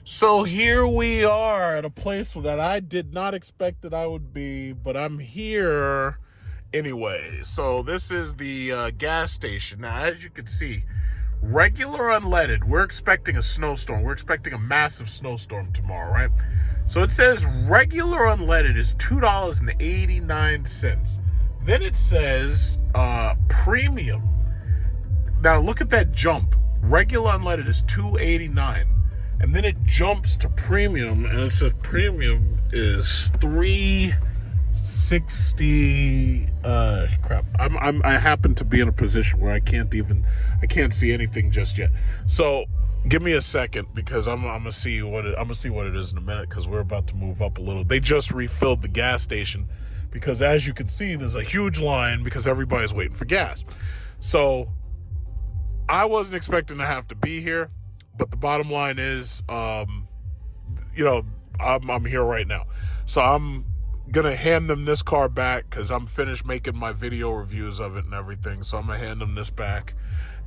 So here we are at a place that I did not expect that I would be, but I'm here anyway. So this is the gas station. Now, as you can see, regular unleaded. We're expecting a snowstorm. We're expecting a massive snowstorm tomorrow, right? So it says regular unleaded is $2.89. Then it says premium. Now look at that jump. Regular unleaded is $2.89. And then it jumps to premium, and it says premium is $3.60. Crap. I happen to be in a position where I can't see anything just yet. So give me a second, because I'm gonna see what it is in a minute, because we're about to move up a little. They just refilled the gas station, because as you can see, there's a huge line because everybody's waiting for gas. So I wasn't expecting to have to be here. But the bottom line is, I'm here right now. So I'm going to hand them this car back because I'm finished making my video reviews of it and everything. So I'm going to hand them this back.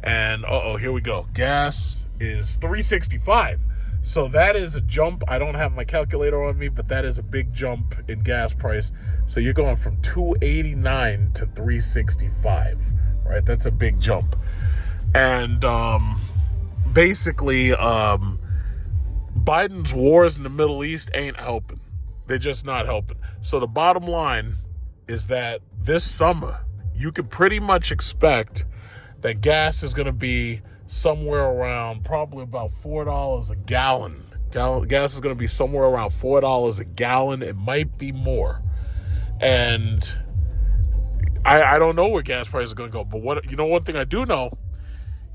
And, here we go. Gas is $3.65. So that is a jump. I don't have my calculator on me, but that is a big jump in gas price. So you're going from $2.89 to $3.65, right? That's a big jump. And, basically, Biden's wars in the Middle East ain't helping. They're just not helping. So the bottom line is that this summer, you could pretty much expect that gas is going to be somewhere around probably about $4 a gallon. Gas is going to be somewhere around $4 a gallon. It might be more. And I don't know where gas prices are going to go. But one thing I do know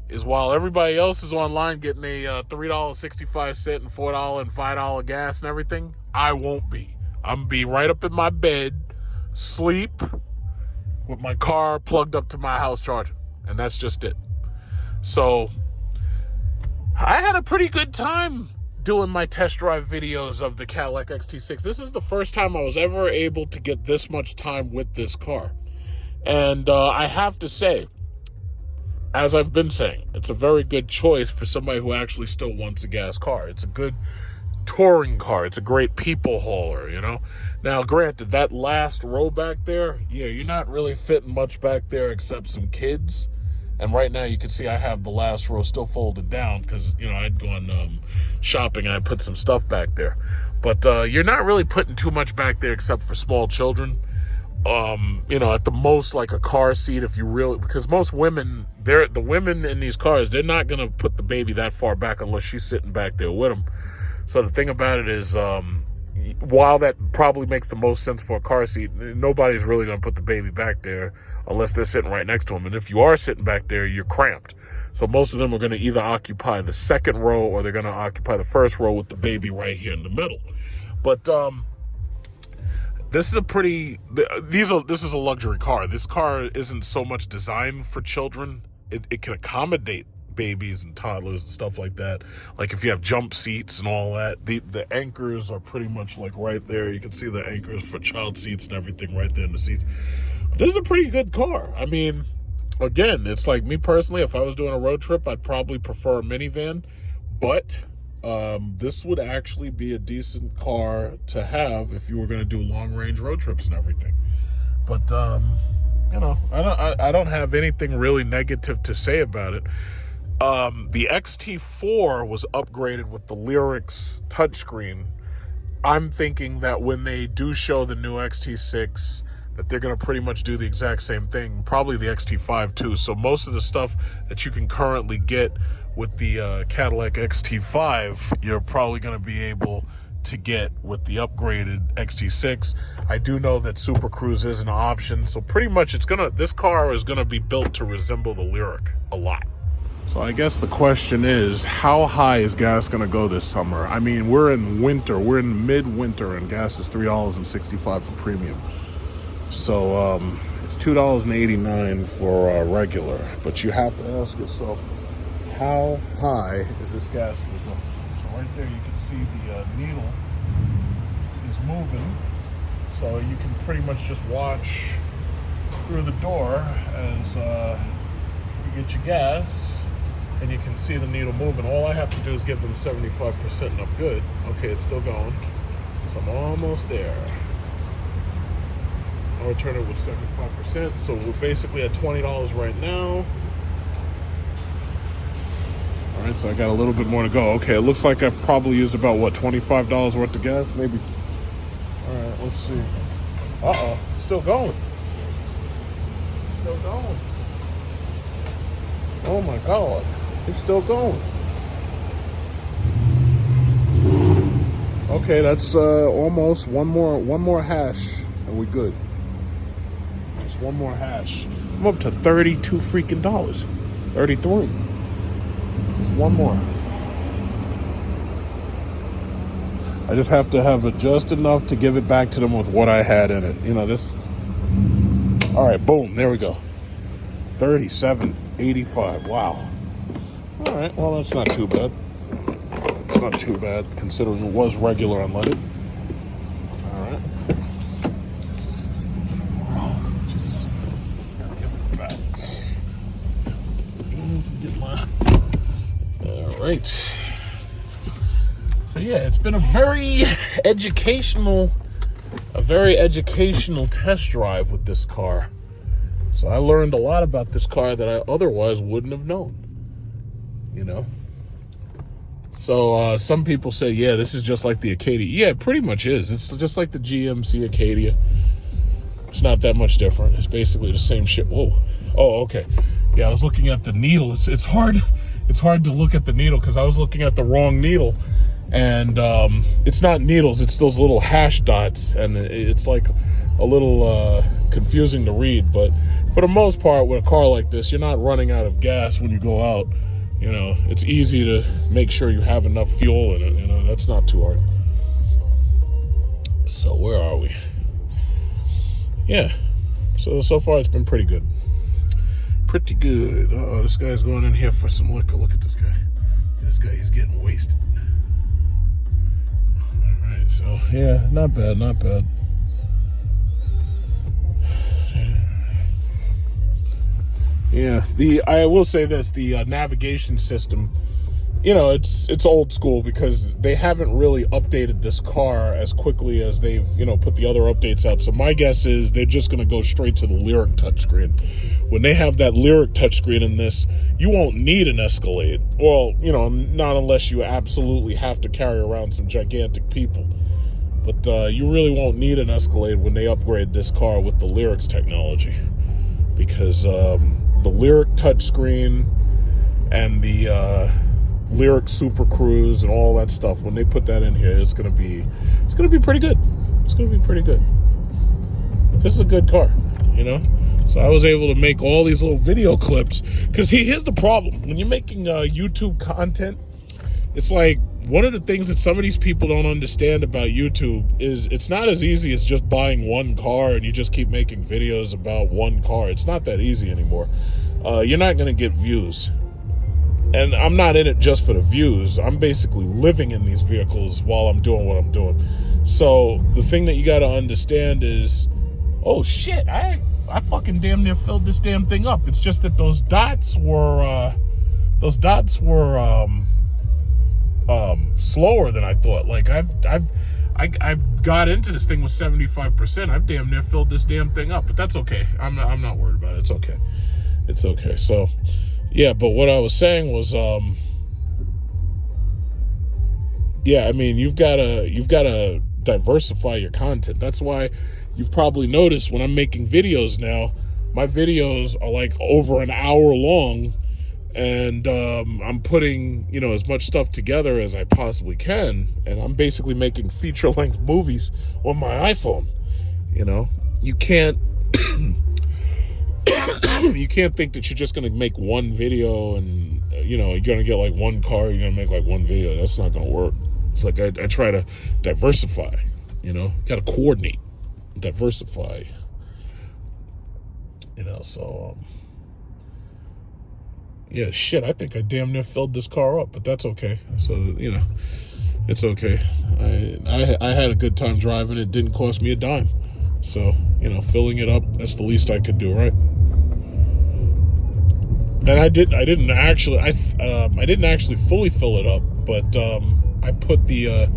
is while everybody else is online getting a $3.65 and $4 and $5 gas and everything, I won't be. I'm going to be right up in my bed, sleep, with my car plugged up to my house charging. And that's just it. So I had a pretty good time doing my test drive videos of the Cadillac XT6. This is the first time I was ever able to get this much time with this car. And I have to say, as I've been saying, it's a very good choice for somebody who actually still wants a gas car. It's a good touring car. It's a great people hauler, Now, granted, that last row back there, you're not really fitting much back there except some kids. And right now you can see I have the last row still folded down because, I'd gone shopping and I put some stuff back there. But you're not really putting too much back there except for small children. At the most, like a car seat, if you really, because most women, the women in these cars, they're not going to put the baby that far back unless she's sitting back there with them. So the thing about it is, while that probably makes the most sense for a car seat, nobody's really going to put the baby back there unless they're sitting right next to them. And if you are sitting back there, you're cramped. So most of them are going to either occupy the second row or they're going to occupy the first row with the baby right here in the middle. But, this is a luxury car. This car isn't so much designed for children. It can accommodate babies and toddlers and stuff like that. Like if you have jump seats and all that, the anchors are pretty much like right there. You can see the anchors for child seats and everything right there in the seats. But this is a pretty good car. I mean, again, it's like me personally, if I was doing a road trip, I'd probably prefer a minivan, but this would actually be a decent car to have if you were going to do long-range road trips and everything. But, I don't have anything really negative to say about it. The XT4 was upgraded with the Lyrics touchscreen. I'm thinking that when they do show the new XT6, that they're going to pretty much do the exact same thing, probably the XT5 too. So most of the stuff that you can currently get with the Cadillac XT5, you're probably going to be able to get with the upgraded XT6. I do know that Super Cruise is an option, so pretty much this car is going to be built to resemble the Lyric a lot. So I guess the question is, how high is gas going to go this summer? I mean, we're in winter, we're in mid-winter, and gas is $3.65 for premium. So it's $2.89 for regular, but you have to ask yourself, how high is this gas going to go? So right there you can see the needle is moving, so you can pretty much just watch through the door as you get your gas. and you can see the needle moving. All I have to do is give them 75% and I'm good. Okay, it's still going. So I'm almost there. I'll return it with 75%. So we're basically at $20 right now. All right, so I got a little bit more to go. Okay, it looks like I've probably used about, what, $25 worth of gas? Maybe. All right, let's see. Uh-oh, it's still going. It's still going. Oh my God, it's still going. Okay, that's almost one more hash, and we're good. Just one more hash. I'm up to $32 freaking dollars. 33. Just one more. I just have to have it just enough to give it back to them with what I had in it. You know, this. All right, boom, there we go. 37.85. Wow. All right, well, that's not too bad. It's not too bad considering it was regular unleaded. All right. Oh, Jesus. Gotta give it back. Get my. All right. So yeah, it's been a very educational test drive with this car. So I learned a lot about this car that I otherwise wouldn't have known, you know? So some people say, yeah, this is just like the Acadia. Yeah, it pretty much is. It's just like the GMC Acadia. It's not that much different. It's basically the same shit. Whoa. Oh, okay. Yeah, I was looking at the needle. It's hard to look at the needle because I was looking at the wrong needle. And it's not needles, it's those little hash dots. And it's like a little confusing to read, but for the most part, with a car like this, you're not running out of gas when you go out. You know, it's easy to make sure you have enough fuel in it. You know, that's not too hard. So where are we? Yeah. So far it's been pretty good. Pretty good. Uh-oh, this guy's going in here for some liquor. Look at this guy. This guy, he's getting wasted. All right, so yeah, not bad, not bad. Yeah, I will say this, the navigation system, you know, it's old school because they haven't really updated this car as quickly as they've, you know, put the other updates out. So my guess is they're just going to go straight to the Lyric touchscreen. When they have that Lyric touchscreen in this, you won't need an Escalade. Well, you know, not unless you absolutely have to carry around some gigantic people. But you really won't need an Escalade when they upgrade this car with the Lyrics technology. Because the Lyric touchscreen and the Lyric Super Cruise and all that stuff, when they put that in here, it's gonna be pretty good. It's gonna be pretty good. This is a good car, you know. So I was able to make all these little video clips because here's the problem: when you're making YouTube content, it's like one of the things that some of these people don't understand about YouTube is it's not as easy as just buying one car and you just keep making videos about one car. It's not that easy anymore. You're not going to get views. And I'm not in it just for the views. I'm basically living in these vehicles while I'm doing what I'm doing. So the thing that you got to understand is, oh shit, I fucking damn near filled this damn thing up. It's just that those dots were slower than I thought. Like I got into this thing with 75%. I've damn near filled this damn thing up, but that's okay. I'm not worried about it. It's okay. It's okay. So yeah, but what I was saying was yeah, I mean, you've got to diversify your content. That's why you've probably noticed when I'm making videos now, my videos are like over an hour long. And I'm putting, you know, as much stuff together as I possibly can. And I'm basically making feature-length movies on my iPhone. You know, you can't you can't think that you're just going to make one video and, you know, you're going to get like one car, you're going to make like one video. That's not going to work. It's like I try to diversify, you know, got to coordinate, diversify, you know, so... yeah, shit, I think I damn near filled this car up, but that's okay. So, you know, it's okay. I had a good time driving. It didn't cost me a dime. So, you know, filling it up, that's the least I could do, right? And I didn't actually fully fill it up, but I put the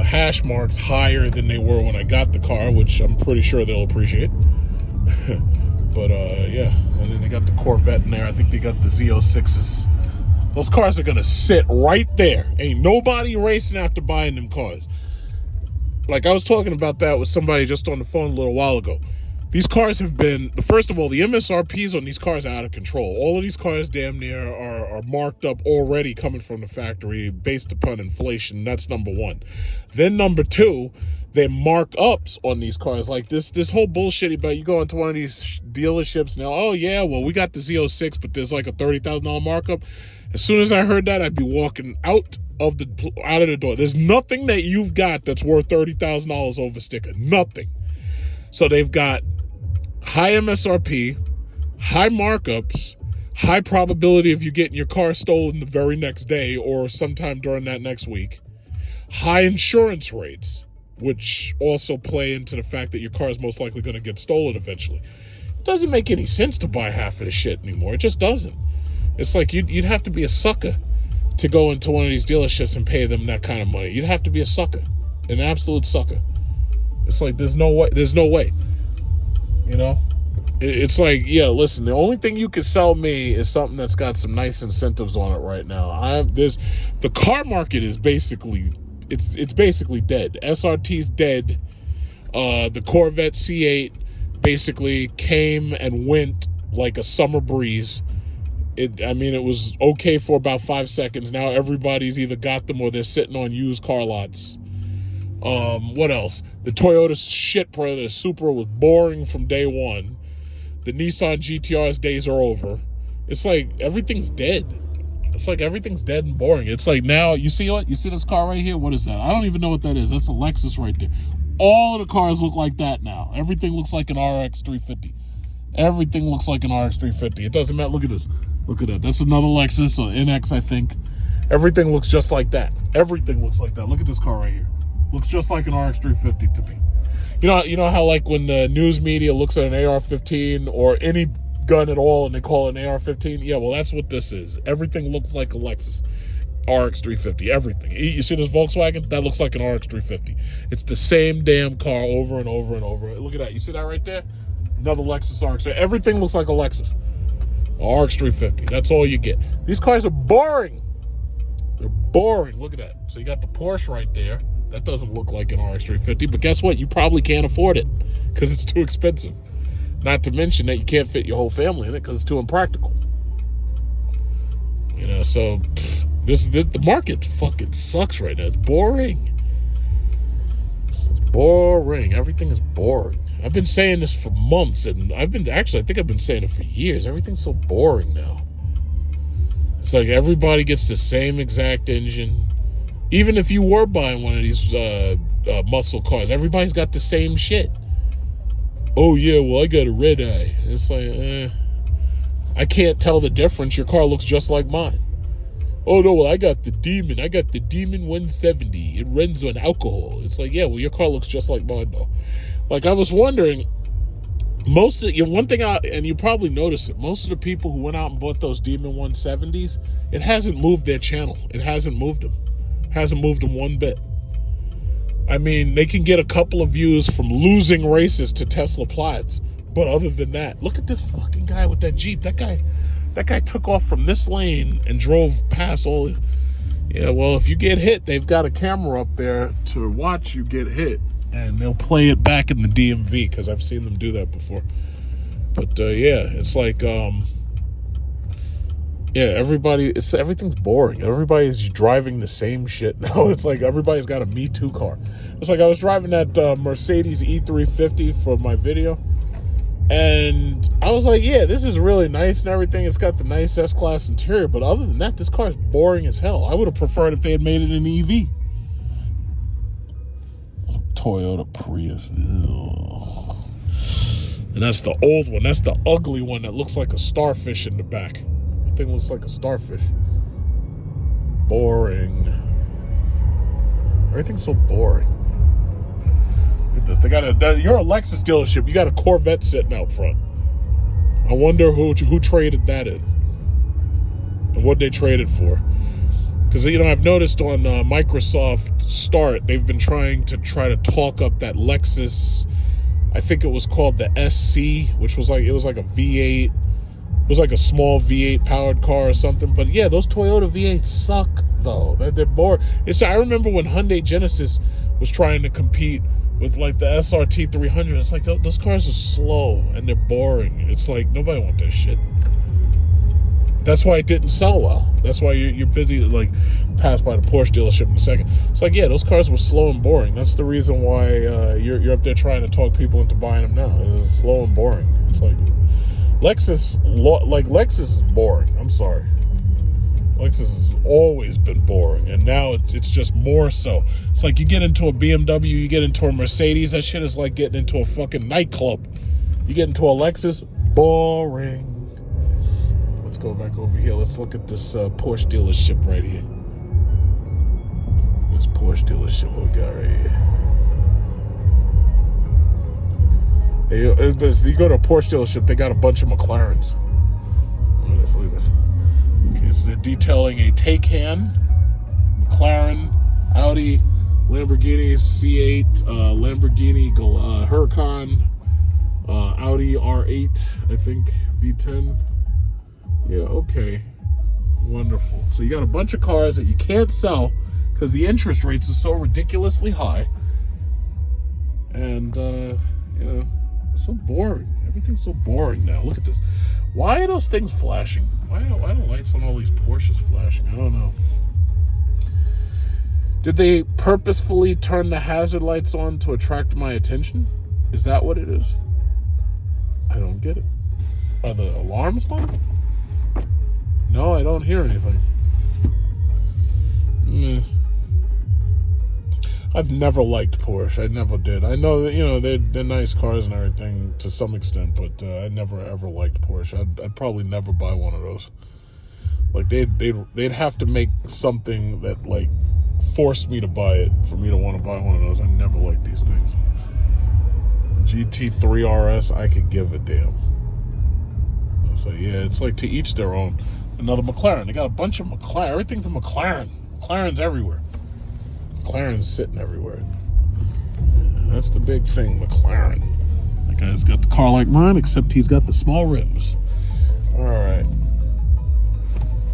hash marks higher than they were when I got the car, which I'm pretty sure they'll appreciate. But yeah, and then they got the Corvette in there. I think they got the Z06s. Those cars are gonna sit right there. Ain't nobody racing after buying them cars. Like, I was talking about that with somebody just on the phone a little while ago. These cars have been, first of all, the MSRPs on these cars are out of control. All of these cars damn near are marked up already coming from the factory based upon inflation. That's number one. Then number two, their markups on these cars, like this whole bullshit about you go into one of these dealerships now, oh yeah, well, we got the Z06, but there's like a $30,000 markup. As soon as I heard that, I'd be walking out of the door. There's nothing that you've got that's worth $30,000 over sticker. Nothing. So they've got high MSRP, high markups, high probability of you getting your car stolen the very next day or sometime during that next week, high insurance rates, which also play into the fact that your car is most likely going to get stolen eventually. It doesn't make any sense to buy half of the shit anymore. It just doesn't. It's like you'd have to be a sucker to go into one of these dealerships and pay them that kind of money. You'd have to be a sucker, an absolute sucker. It's like there's no way. You know, it's like, yeah, listen, the only thing you could sell me is something that's got some nice incentives on it right now. The car market is basically, it's basically dead. SRT's dead. The Corvette C8 basically came and went like a summer breeze. It was okay for about 5 seconds. Now everybody's either got them or they're sitting on used car lots. What else? The Toyota the Supra was boring from day one. The Nissan GTR's days are over. It's like everything's dead. It's like everything's dead and boring. It's like now, you see what? You see this car right here? What is that? I don't even know what that is. That's a Lexus right there. All of the cars look like that now. Everything looks like an RX 350. Everything looks like an RX 350. It doesn't matter. Look at this. Look at that. That's another Lexus, or NX, I think. Everything looks just like that. Everything looks like that. Look at this car right here. Looks just like an RX 350 to me. You know how, like, when the news media looks at an AR-15 or any gun at all and they call it an AR-15? Yeah, well, that's what this is. Everything looks like a Lexus RX 350. Everything. You see this Volkswagen? That looks like an RX 350. It's the same damn car over and over and over. Look at that. You see that right there? Another Lexus RX. Everything looks like a Lexus. RX 350. That's all you get. These cars are boring. They're boring. Look at that. So you got the Porsche right there. That doesn't look like an RX 350, but guess what? You probably can't afford it because it's too expensive. Not to mention that you can't fit your whole family in it because it's too impractical. You know, so the market fucking sucks right now. It's boring. It's boring. Everything is boring. I've been saying this for months, and I think I've been saying it for years. Everything's so boring now. It's like everybody gets the same exact engine. Even if you were buying one of these muscle cars, everybody's got the same shit. Oh, yeah, well, I got a red eye. It's like, I can't tell the difference. Your car looks just like mine. Oh, no, well, I got the Demon. I got the Demon 170. It runs on alcohol. It's like, yeah, well, your car looks just like mine, though. Like, I was wondering, one thing, and you probably noticed it, most of the people who went out and bought those Demon 170s, it hasn't moved their channel. It hasn't moved them. Hasn't moved them one bit. I mean, they can get a couple of views from losing races to Tesla Plaids, but other than that, look at this fucking guy with that Jeep. That guy took off from this lane and drove past all. Yeah, well, if you get hit, they've got a camera up there to watch you get hit, and they'll play it back in the DMV because I've seen them do that before. But yeah, it's like yeah, everything's boring. Everybody's driving the same shit now. It's like everybody's got a Me Too car. It's like I was driving that Mercedes E350 for my video, and I was like, yeah, this is really nice and everything. It's got the nice S-Class interior, but other than that, this car is boring as hell. I would have preferred if they had made it an EV. Toyota Prius. Ugh. And that's the old one. That's the ugly one that looks like a starfish in the back. Thing looks like a starfish. Boring. Everything's so boring. Look at this. You're a Lexus dealership. You got a Corvette sitting out front. I wonder who traded that in. And what they traded for. Because, you know, I've noticed on Microsoft Start, they've been trying to talk up that Lexus, I think it was called the SC, which was like, it was like a V8. It was like a small V8 powered car or something. But yeah, those Toyota V8s suck, though. They're boring. I remember when Hyundai Genesis was trying to compete with like the SRT 300. It's like, those cars are slow and they're boring. It's like, nobody wants that shit. That's why it didn't sell well. That's why you're busy, like, pass by the Porsche dealership in a second. It's like, yeah, those cars were slow and boring. That's the reason why you're up there trying to talk people into buying them now. It's slow and boring. It's like Lexus is boring. I'm sorry. Lexus has always been boring, and now it's just more so. It's like you get into a BMW, you get into a Mercedes, that shit is like getting into a fucking nightclub. You get into a Lexus, boring. Let's go back over here. Let's look at this Porsche dealership right here. This Porsche dealership we got right here. You go to a Porsche dealership, they got a bunch of McLarens. Look at this. Okay, so they're detailing a Taycan, McLaren, Audi, Lamborghini C8, Lamborghini Huracan, Audi R8, I think, V10. Yeah, okay. Wonderful. So you got a bunch of cars that you can't sell because the interest rates are so ridiculously high. And, you know, it's so boring. Everything's so boring now. Look at this. Why are those things flashing? Why are the lights on all these Porsches flashing? I don't know. Did they purposefully turn the hazard lights on to attract my attention? Is that what it is? I don't get it. Are the alarms on? No, I don't hear anything. I've never liked Porsche. I never did. I know that, you know, they're nice cars and everything to some extent, but I never ever liked Porsche. I'd probably never buy one of those. Like they'd have to make something that like forced me to buy it for me to want to buy one of those. I never liked these things. GT3 RS, I could give a damn. I'll say, yeah, it's like to each their own. Another McLaren. They got a bunch of McLaren. Everything's a McLaren. McLaren's everywhere. McLaren's sitting everywhere. That's the big thing, McLaren. That guy's got the car like mine, except he's got the small rims. All right.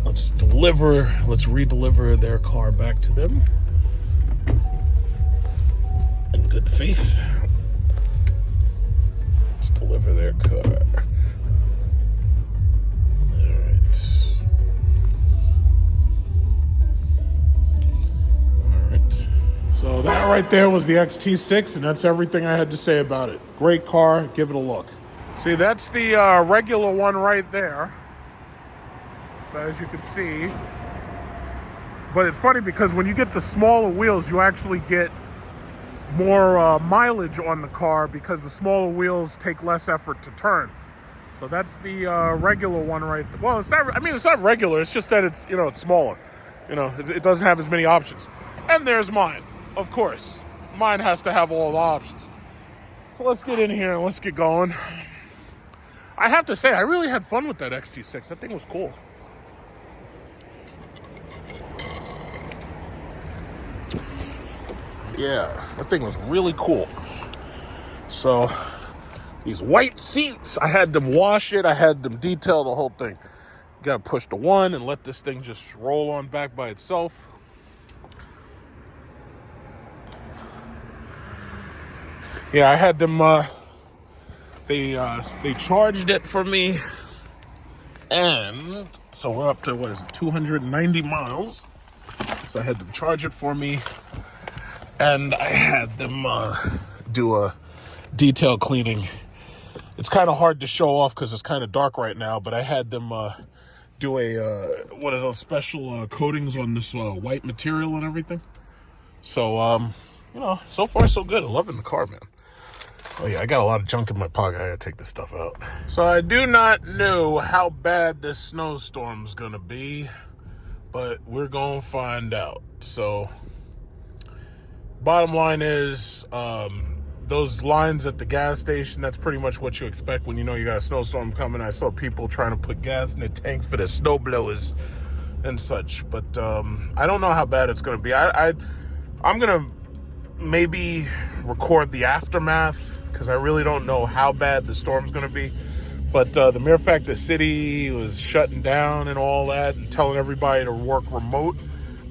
Let's redeliver their car back to them. In good faith. Let's deliver their car. So that right there was the XT6, and that's everything I had to say about it. Great car. Give it a look. See, that's the regular one right there. So as you can see. But it's funny because when you get the smaller wheels, you actually get more mileage on the car because the smaller wheels take less effort to turn. So that's the regular one right there. Well, it's not, I mean, it's not regular. It's just that it's, you know, it's smaller. You know, it doesn't have as many options. And there's mine. Of course, mine has to have all the options. So let's get in here and let's get going. I have to say, I really had fun with that XT6. That thing was cool. Yeah, that thing was really cool. So, these white seats, I had them wash it. I had them detail the whole thing. You gotta push the one and let this thing just roll on back by itself. Yeah, I had them, they charged it for me, and so we're up to, 290 miles, so I had them charge it for me, and I had them, do a detail cleaning. It's kind of hard to show off because it's kind of dark right now, but I had them, do a, one of those special, coatings on this, white material and everything. So, you know, so far so good. I'm loving the car, man. Oh yeah, I got a lot of junk in my pocket. I gotta take this stuff out. So I do not know how bad this snowstorm's gonna be, but we're gonna find out. So, bottom line is, those lines at the gas station, that's pretty much what you expect when you know you got a snowstorm coming. I saw people trying to put gas in their tanks for their snow blowers. and such. But I don't know how bad it's going to be. I'm going to maybe record the aftermath, because I really don't know how bad the storm's going to be. But the mere fact the city was shutting down and all that and telling everybody to work remote,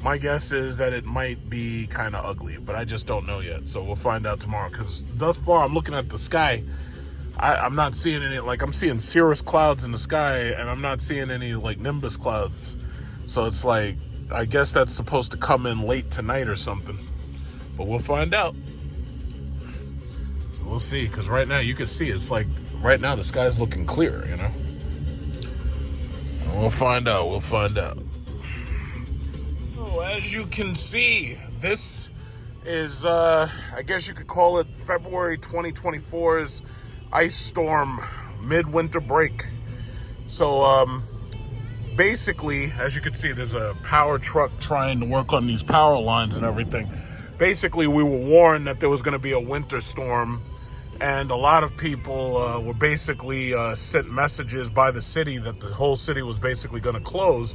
my guess is that it might be kind of ugly, but I just don't know yet. So we'll find out tomorrow, because thus far I'm looking at the sky. I'm not seeing any, like, I'm seeing cirrus clouds in the sky, and I'm not seeing any, like, nimbus clouds. So it's like, I guess that's supposed to come in late tonight or something. But we'll find out. So we'll see, because right now you can see it's like, right now the sky's looking clear, you know? And we'll find out. We'll find out. So as you can see, this is, I guess you could call it February 2024's ice storm midwinter break. So basically, as you can see, there's a power truck trying to work on these power lines and everything. Basically, we were warned that there was going to be a winter storm, and a lot of people were basically sent messages by the city that the whole city was basically going to close,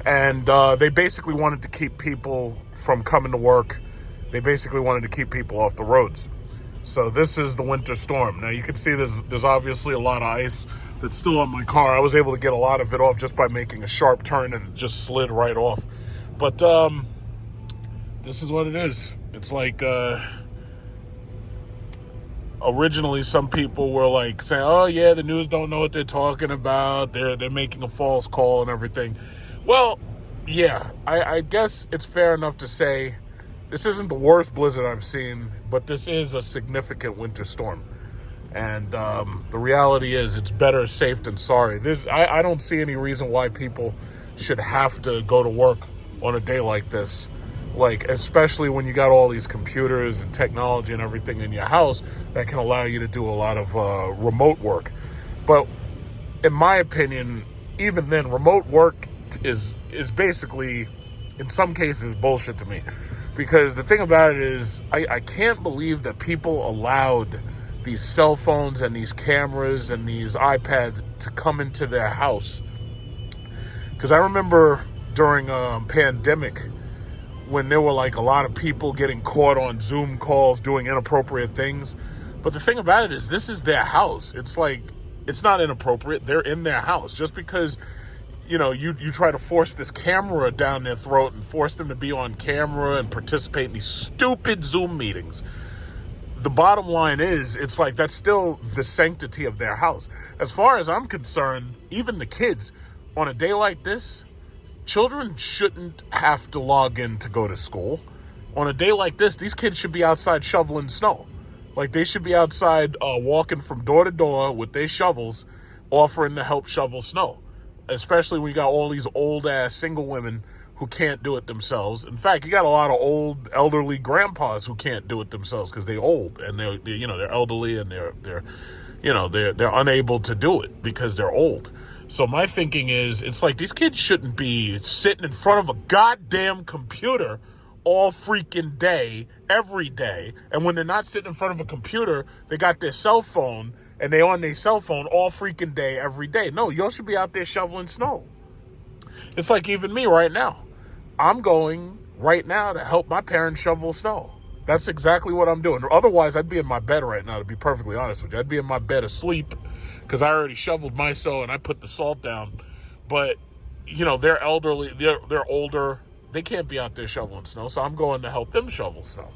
and they basically wanted to keep people from coming to work. They basically wanted to keep people off the roads. So this is the winter storm. Now you can see there's obviously a lot of ice that's still on my car. I was able to get a lot of it off just by making a sharp turn, and it just slid right off. But this is what it is. It's like originally some people were like saying, oh yeah, the news don't know what they're talking about. They're making a false call and everything. Well, yeah, I guess it's fair enough to say this isn't the worst blizzard I've seen, but this is a significant winter storm. And the reality is it's better safe than sorry. I don't see any reason why people should have to go to work on a day like this. Like, especially when you got all these computers and technology and everything in your house that can allow you to do a lot of remote work. But in my opinion, even then, remote work is basically, in some cases, bullshit to me. Because the thing about it is, I can't believe that people allowed these cell phones and these cameras and these iPads to come into their house. Because I remember during a pandemic, when there were like a lot of people getting caught on Zoom calls doing inappropriate things. But the thing about it is, this is their house. It's like, it's not inappropriate. They're in their house. Just because, you know, you try to force this camera down their throat and force them to be on camera and participate in these stupid Zoom meetings. The bottom line is, it's like, that's still the sanctity of their house. As far as I'm concerned, even the kids, on a day like this, children shouldn't have to log in to go to school. On a day like this, these kids should be outside shoveling snow. Like, they should be outside walking from door to door with their shovels, offering to help shovel snow. Especially when you got all these old-ass single women who can't do it themselves. In fact, you got a lot of old, elderly grandpas who can't do it themselves because they're old and they're elderly and they're unable to do it because they're old. So my thinking is, it's like, these kids shouldn't be sitting in front of a goddamn computer all freaking day, every day. And when they're not sitting in front of a computer, they got their cell phone, and they on their cell phone all freaking day, every day. No, y'all should be out there shoveling snow. It's like even me right now. I'm going right now to help my parents shovel snow. That's exactly what I'm doing. Otherwise, I'd be in my bed right now, to be perfectly honest with you. I'd be in my bed asleep because I already shoveled my snow and I put the salt down. But, you know, they're elderly, they're older. They can't be out there shoveling snow, so I'm going to help them shovel snow.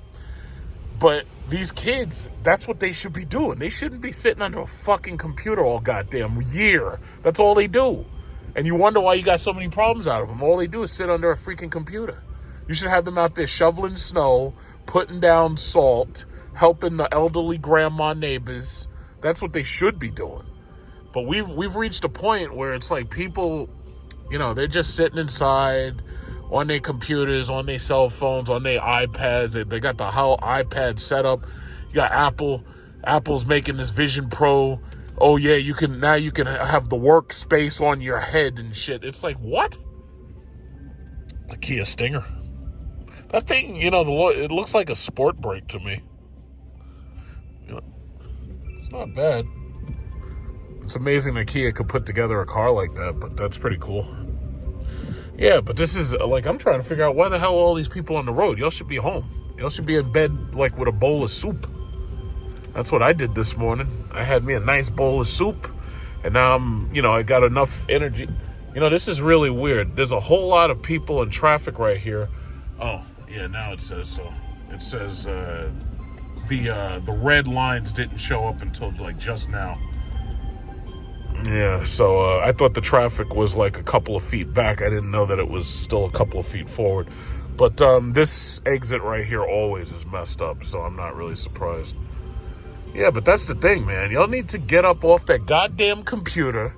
But these kids, that's what they should be doing. They shouldn't be sitting under a fucking computer all goddamn year. That's all they do. And you wonder why you got so many problems out of them. All they do is sit under a freaking computer. You should have them out there shoveling snow, putting down salt, helping the elderly grandma neighbors. That's what they should be doing. But we've reached a point where it's like people, you know, they're just sitting inside on their computers, on their cell phones, on their iPads. They got the whole iPad setup. You got Apple. Apple's making this Vision Pro. Oh yeah, you can have the workspace on your head and shit. It's like, what? The Kia Stinger. That thing, you know, it looks like a sport brake to me. You know, it's not bad. It's amazing that Kia could put together a car like that, but that's pretty cool. Yeah, but this is like, I'm trying to figure out why the hell are all these people on the road. Y'all should be home. Y'all should be in bed like with a bowl of soup. That's what I did this morning. I had me a nice bowl of soup, and now I got enough energy. This is really weird. There's a whole lot of people in traffic right here. Oh, yeah, now it says so. It says the red lines didn't show up until like just now. Yeah, so I thought the traffic was like a couple of feet back. I didn't know that it was still a couple of feet forward. But this exit right here always is messed up, so I'm not really surprised. Yeah, but that's the thing, man. Y'all need to get up off that goddamn computer,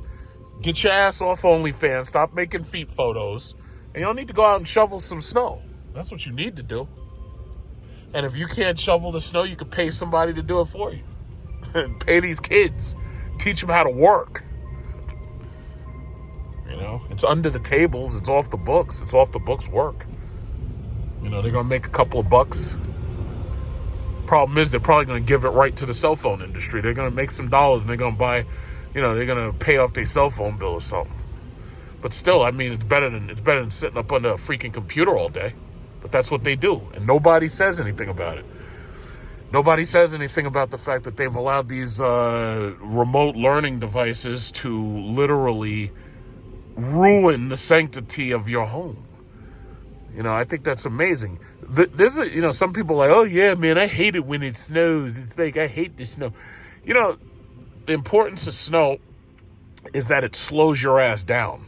get your ass off OnlyFans, stop making feet photos, and y'all need to go out and shovel some snow. That's what you need to do. And if you can't shovel the snow, you can pay somebody to do it for you. And pay these kids. Teach them how to work. It's under the tables. It's off the books. It's off the books work. They're going to make a couple of bucks. Problem is, they're probably going to give it right to the cell phone industry. They're going to make some dollars, and they're going to buy, they're going to pay off their cell phone bill or something. But still, I mean, it's better than sitting up under a freaking computer all day. But that's what they do, and nobody says anything about it. Nobody says anything about the fact that they've allowed these remote learning devices to literally ruin the sanctity of your home. I think that's amazing. There's some people are like, oh yeah, man, I hate it when it snows. It's like, I hate the snow. The importance of snow is that it slows your ass down.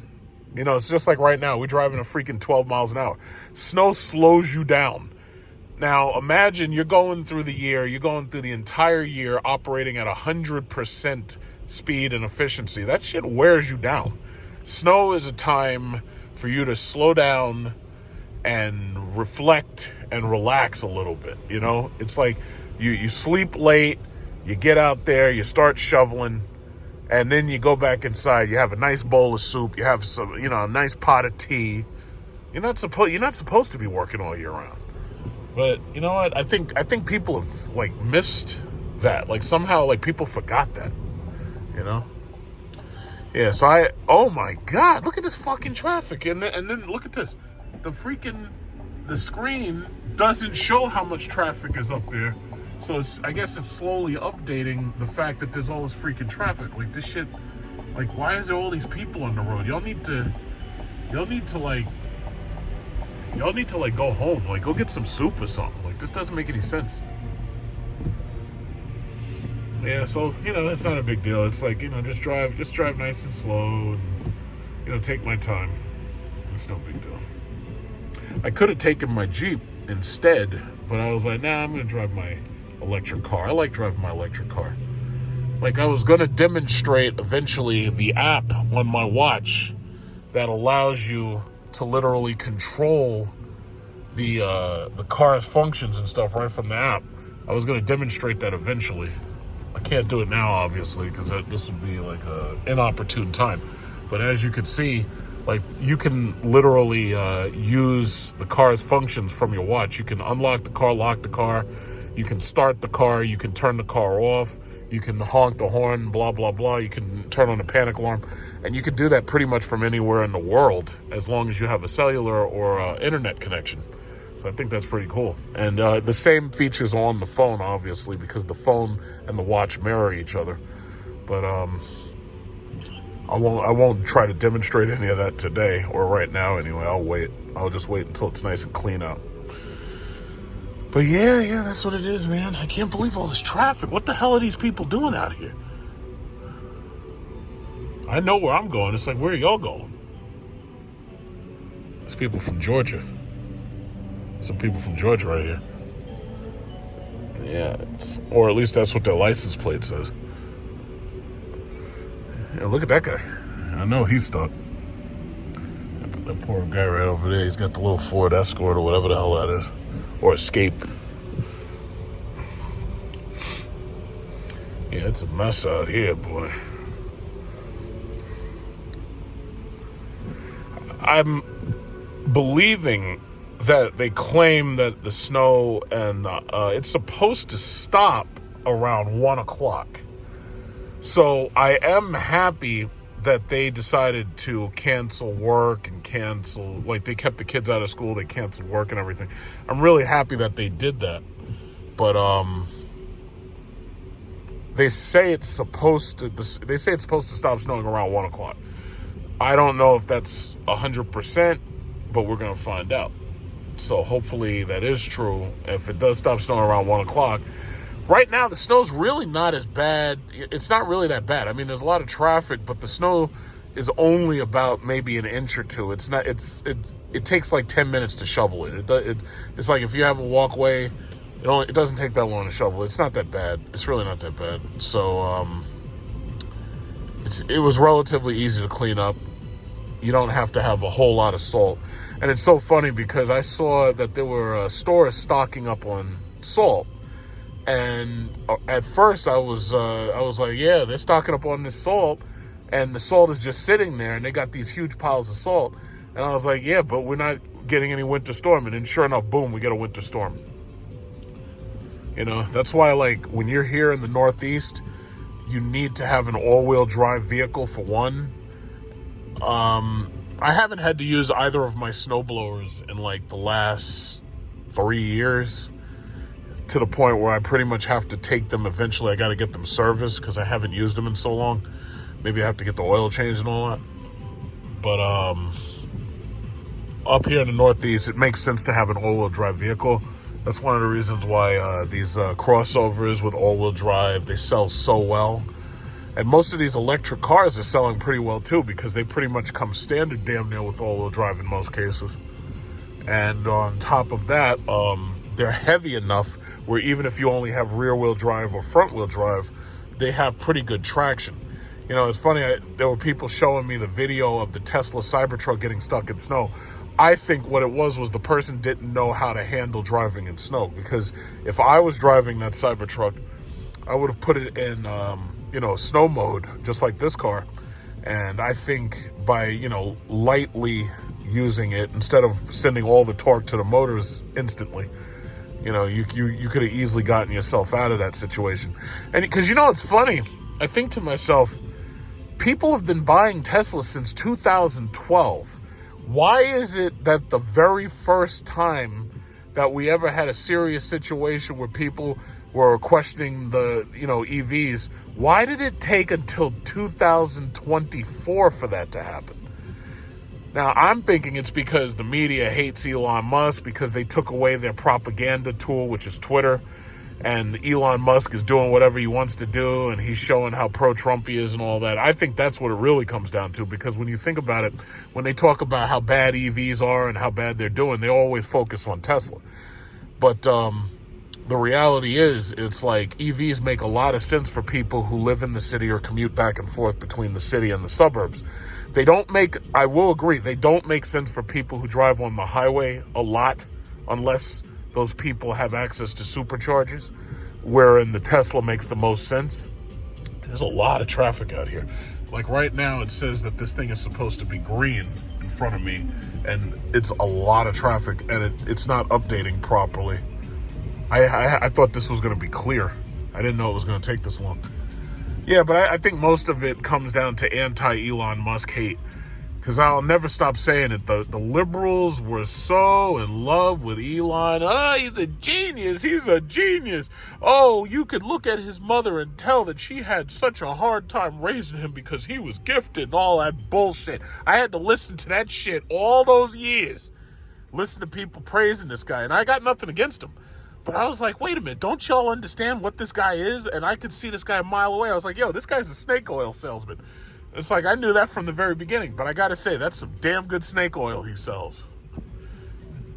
It's just like right now, we're driving a freaking 12 miles an hour. Snow slows you down. Now, imagine you're going through the entire year operating at 100% speed and efficiency. That shit wears you down. Snow is a time for you to slow down and reflect and relax a little bit. It's like you sleep late, you get out there, you start shoveling, and then you go back inside. You have a nice bowl of soup, you have some, a nice pot of tea. You're not supposed to be working all year round. But you know what? I think people have like missed that. Like somehow like people forgot that. Yeah, so oh my God, look at this fucking traffic. And then look at this. The screen doesn't show how much traffic is up there. So I guess it's slowly updating the fact that there's all this freaking traffic. Like this shit, like why is there all these people on the road? Y'all need to go home. Like go get some soup or something. Like this doesn't make any sense. Yeah, so it's not a big deal. It's like, just drive nice and slow and take my time. It's no big deal. I could have taken my Jeep instead, but I was like, nah, I'm gonna drive my electric car. I like driving my electric car. Like I was gonna demonstrate eventually the app on my watch that allows you to literally control the car's functions and stuff right from the app. I was gonna demonstrate that eventually. I can't do it now, obviously, because this would be like an inopportune time. But as you can see, like you can literally use the car's functions from your watch. You can unlock the car, lock the car. You can start the car. You can turn the car off. You can honk the horn, blah, blah, blah. You can turn on the panic alarm. And you can do that pretty much from anywhere in the world as long as you have a cellular or internet connection. So I think that's pretty cool. And the same features on the phone, obviously, because the phone and the watch mirror each other. But I won't try to demonstrate any of that today or right now anyway. I'll wait. I'll just wait until it's nice and clean out. But yeah, that's what it is, man. I can't believe all this traffic. What the hell are these people doing out here? I know where I'm going. It's like, where are y'all going? There's people from Georgia. Some people from Georgia right here. Yeah, or at least that's what their license plate says. Yeah, look at that guy. I know he's stuck. That poor guy right over there. He's got the little Ford Escort or whatever the hell that is. Or Escape. Yeah, it's a mess out here, boy. I'm believing that they claim that the snow and it's supposed to stop around 1 o'clock. So I am happy that they decided to cancel work and like they kept the kids out of school, they canceled work and everything. I'm really happy that they did that. But they say it's supposed to stop snowing around 1 o'clock. I don't know if that's 100%, but we're going to find out. So hopefully that is true. If it does stop snowing around 1 o'clock, right now the snow's really not as bad. It's not really that bad. I mean, there's a lot of traffic, but the snow is only about maybe an inch or two. It's not. It takes like 10 minutes to shovel it. It's like if you have a walkway, it doesn't take that long to shovel. It's not that bad. It's really not that bad. So it was relatively easy to clean up. You don't have to have a whole lot of salt. And it's so funny because I saw that there were stores stocking up on salt. And at first I was like, yeah, they're stocking up on this salt. And the salt is just sitting there. And they got these huge piles of salt. And I was like, yeah, but we're not getting any winter storm. And then sure enough, boom, we get a winter storm. You know, that's why, like, when you're here in the Northeast, you need to have an all-wheel drive vehicle for one. I haven't had to use either of my snowblowers in like the last 3 years, to the point where I pretty much have to take them eventually. I got to get them serviced because I haven't used them in so long. Maybe I have to get the oil changed and all that. But up here in the Northeast, it makes sense to have an all-wheel drive vehicle. That's one of the reasons why these crossovers with all-wheel drive, they sell so well. And most of these electric cars are selling pretty well too, because they pretty much come standard damn near with all-wheel drive in most cases. And on top of that, they're heavy enough where even if you only have rear-wheel drive or front-wheel drive, they have pretty good traction. You know, it's funny, there were people showing me the video of the Tesla Cybertruck getting stuck in snow. I think what it was the person didn't know how to handle driving in snow, because if I was driving that Cybertruck, I would have put it in snow mode, just like this car. And I think by, lightly using it instead of sending all the torque to the motors instantly, you could have easily gotten yourself out of that situation. And because, it's funny, I think to myself, people have been buying Teslas since 2012. Why is it that the very first time that we ever had a serious situation where people were questioning the, EVs, why did it take until 2024 for that to happen? Now, I'm thinking it's because the media hates Elon Musk because they took away their propaganda tool, which is Twitter. And Elon Musk is doing whatever he wants to do, and he's showing how pro-Trump he is and all that. I think that's what it really comes down to, because when you think about it, when they talk about how bad EVs are and how bad they're doing, they always focus on Tesla. But the reality is, it's like EVs make a lot of sense for people who live in the city or commute back and forth between the city and the suburbs. They don't make, I will agree, they don't make sense for people who drive on the highway a lot, unless those people have access to superchargers, wherein the Tesla makes the most sense. There's a lot of traffic out here. Like right now, it says that this thing is supposed to be green in front of me, and it's a lot of traffic, and it's not updating properly. I thought this was going to be clear. I didn't know it was going to take this long. Yeah, but I think most of it comes down to anti-Elon Musk hate. Because I'll never stop saying it. The liberals were so in love with Elon. Oh, he's a genius. He's a genius. Oh, you could look at his mother and tell that she had such a hard time raising him because he was gifted and all that bullshit. I had to listen to that shit all those years. Listen to people praising this guy. And I got nothing against him. But I was like, wait a minute. Don't y'all understand what this guy is? And I could see this guy a mile away. I was like, yo, this guy's a snake oil salesman. It's like, I knew that from the very beginning, but I gotta say, that's some damn good snake oil he sells.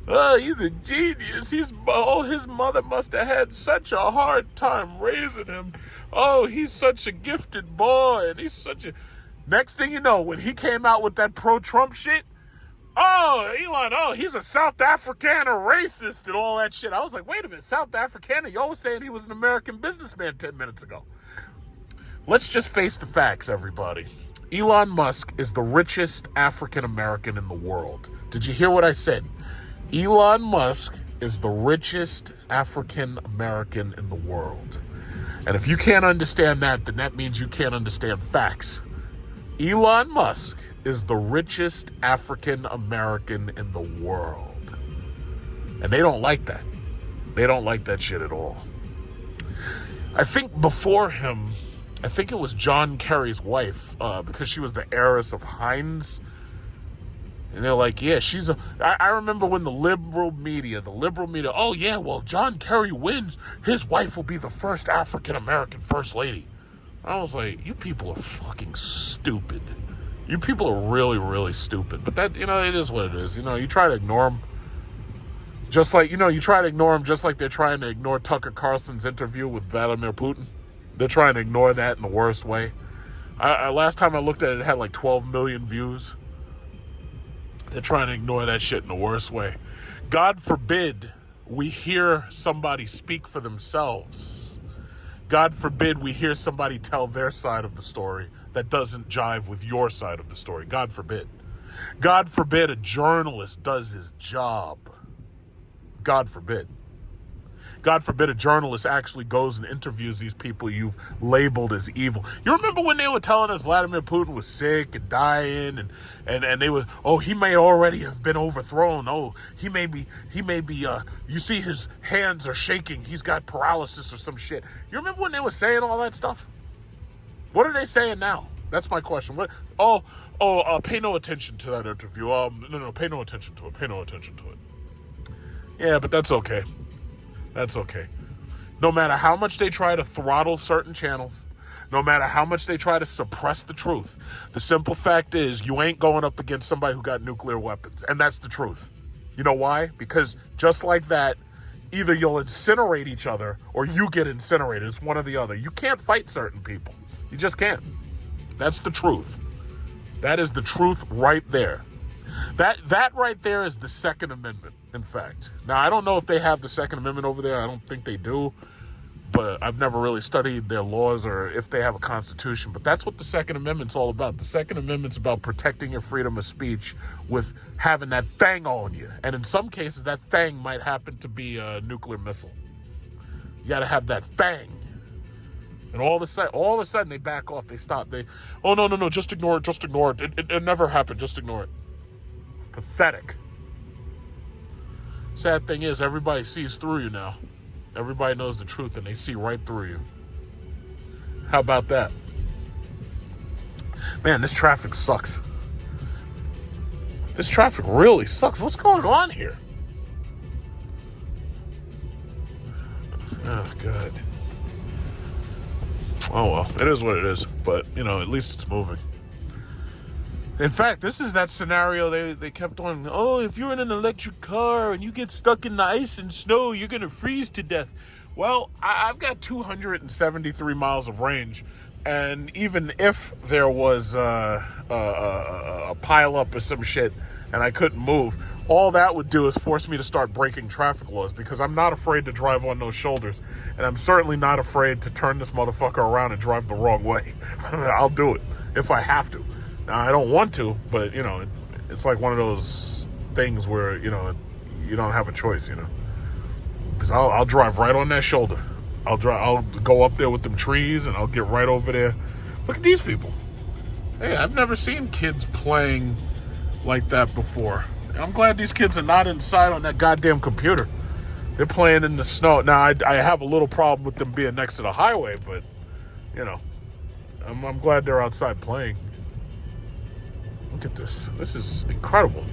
Oh, he's a genius. His mother must have had such a hard time raising him. Oh, he's such a gifted boy, and he's such a... Next thing you know, when he came out with that pro-Trump shit, oh, Elon, he's a South African racist and all that shit. I was like, wait a minute, South African? Y'all was saying he was an American businessman 10 minutes ago. Let's just face the facts, everybody. Elon Musk is the richest African American in the world. Did you hear what I said? Elon Musk is the richest African American in the world. And if you can't understand that, then that means you can't understand facts. Elon Musk is the richest African American in the world. And they don't like that. They don't like that shit at all. I think before him, I think it was John Kerry's wife, because she was the heiress of Heinz. And they're like, yeah, I remember when the liberal media, oh yeah, well, John Kerry wins, his wife will be the first African-American first lady. I was like, you people are fucking stupid. You people are really, really stupid. But that, it is what it is. You try to ignore them. Just like, you try to ignore them just like they're trying to ignore Tucker Carlson's interview with Vladimir Putin. They're trying to ignore that in the worst way. Last time I looked at it, it had like 12 million views. They're trying to ignore that shit in the worst way. God forbid we hear somebody speak for themselves. God forbid we hear somebody tell their side of the story that doesn't jive with your side of the story. God forbid. God forbid a journalist does his job. God forbid. God forbid a journalist actually goes and interviews these people you've labeled as evil. You remember when they were telling us Vladimir Putin was sick and dying and they were, oh, he may already have been overthrown. Oh, he may be, you see his hands are shaking. He's got paralysis or some shit. You remember when they were saying all that stuff? What are they saying now? That's my question. Pay no attention to that interview. No, pay no attention to it. Pay no attention to it. Yeah, but that's okay. That's okay. No matter how much they try to throttle certain channels, no matter how much they try to suppress the truth, the simple fact is you ain't going up against somebody who got nuclear weapons. And that's the truth. You know why? Because just like that, either you'll incinerate each other or you get incinerated. It's one or the other. You can't fight certain people. You just can't. That's the truth. That is the truth right there. That right there is the Second Amendment, in fact. Now, I don't know if they have the Second Amendment over there. I don't think they do. But I've never really studied their laws or if they have a constitution. But that's what the Second Amendment's all about. The Second Amendment's about protecting your freedom of speech with having that thing on you. And in some cases, that thing might happen to be a nuclear missile. You got to have that thing. And all of a sudden, they back off. They stop. No, just ignore it. It never happened. Just ignore it. Pathetic. Sad thing is, everybody sees through you now. Everybody knows the truth, and they see right through you. How about that? Man, this traffic sucks. This traffic really sucks. What's going on here? Oh, God. Oh, well, it is what it is. But, at least it's moving. In fact, this is that scenario they kept on, oh, if you're in an electric car and you get stuck in the ice and snow, you're going to freeze to death. Well, I've got 273 miles of range, and even if there was a pileup or some shit and I couldn't move, all that would do is force me to start breaking traffic laws because I'm not afraid to drive on those shoulders, and I'm certainly not afraid to turn this motherfucker around and drive the wrong way. I'll do it if I have to. Now, I don't want to, but, it's like one of those things where, you don't have a choice, Because I'll drive right on that shoulder. I'll go up there with them trees, and I'll get right over there. Look at these people. Hey, I've never seen kids playing like that before. I'm glad these kids are not inside on that goddamn computer. They're playing in the snow. Now, I have a little problem with them being next to the highway, but, I'm glad they're outside playing. Look at this. This is incredible.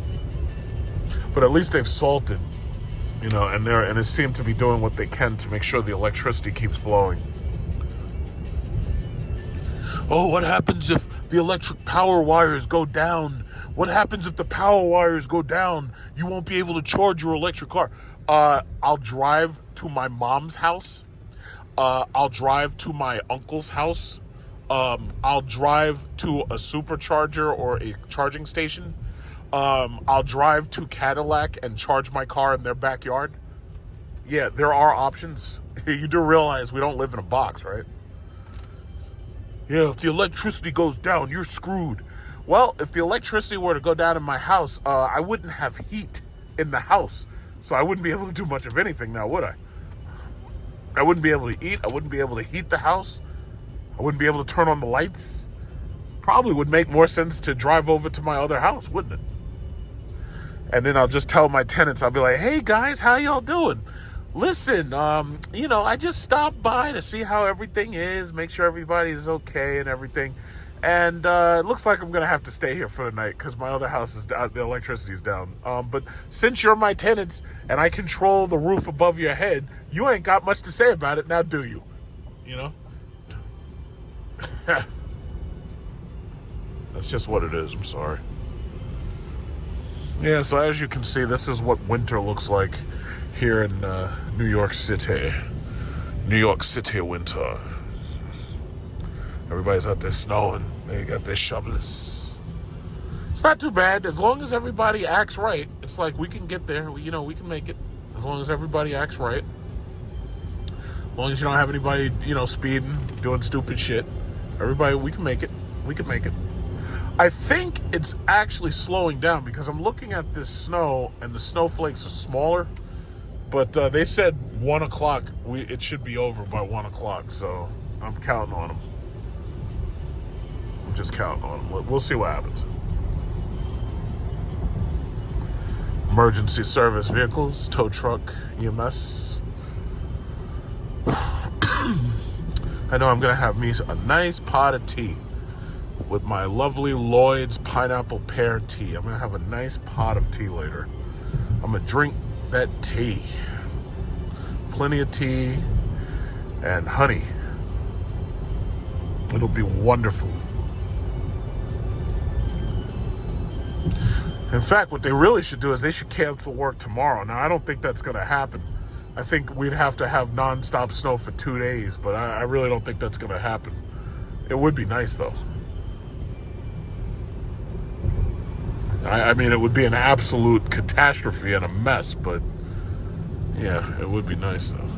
But at least they've salted, and they seem to be doing what they can to make sure the electricity keeps flowing. Oh, what happens if the electric power wires go down? What happens if the power wires go down? You won't be able to charge your electric car. I'll drive to my mom's house. I'll drive to my uncle's house. I'll drive to a supercharger or a charging station. I'll drive to Cadillac and charge my car in their backyard. Yeah, there are options. You do realize we don't live in a box, right? Yeah, if the electricity goes down, you're screwed. Well, if the electricity were to go down in my house, I wouldn't have heat in the house. So I wouldn't be able to do much of anything now, would I? I wouldn't be able to eat. I wouldn't be able to heat the house. I wouldn't be able to turn on the lights. probably would make more sense to drive over to my other house, wouldn't it? And then I'll just tell my tenants, I'll be like, hey guys, how y'all doing? Listen, I just stopped by to see how everything is, make sure everybody's okay and everything. And it looks like I'm going to have to stay here for the night because my other house is down, the electricity's down. But since you're my tenants and I control the roof above your head, you ain't got much to say about it, now do you? You know? That's just what it is, I'm sorry. Yeah, so as you can see, this is what winter looks like here in New York City. New York City winter. Everybody's out there snowing. They got their shovels. It's not too bad. As long as everybody acts right, it's like we can get there. We can make it. As long as everybody acts right. As long as you don't have anybody, speeding, doing stupid shit. Everybody, we can make it. We can make it. I think it's actually slowing down because I'm looking at this snow and the snowflakes are smaller. But they said 1 o'clock, it should be over by 1 o'clock. So I'm counting on them. I'm just counting on them. We'll see what happens. Emergency service vehicles, tow truck, EMS. I know I'm going to have me a nice pot of tea with my lovely Lloyd's pineapple pear tea. I'm going to have a nice pot of tea later. I'm going to drink that tea. Plenty of tea and honey. It'll be wonderful. In fact, what they really should do is they should cancel work tomorrow. Now, I don't think that's going to happen. I think we'd have to have nonstop snow for 2 days, but I really don't think that's going to happen. It would be nice, though. I mean, it would be an absolute catastrophe and a mess, but yeah, it would be nice, though.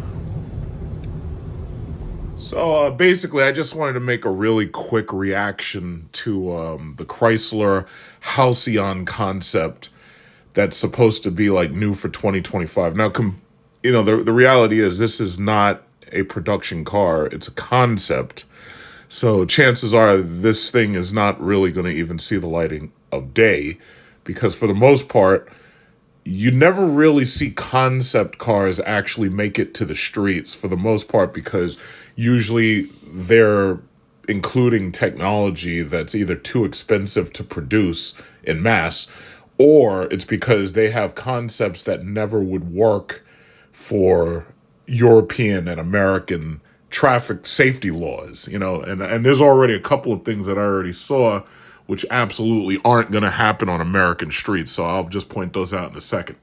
So basically, I just wanted to make a really quick reaction to the Chrysler Halcyon concept that's supposed to be like new for 2025. Now, the reality is this is not a production car. It's a concept. So chances are this thing is not really going to even see the lighting of day because for the most part, you never really see concept cars actually make it to the streets for the most part because usually they're including technology that's either too expensive to produce in mass or it's because they have concepts that never would work for European and American traffic safety laws, and there's already a couple of things that I already saw which absolutely aren't going to happen on American streets. So I'll just point those out in a second.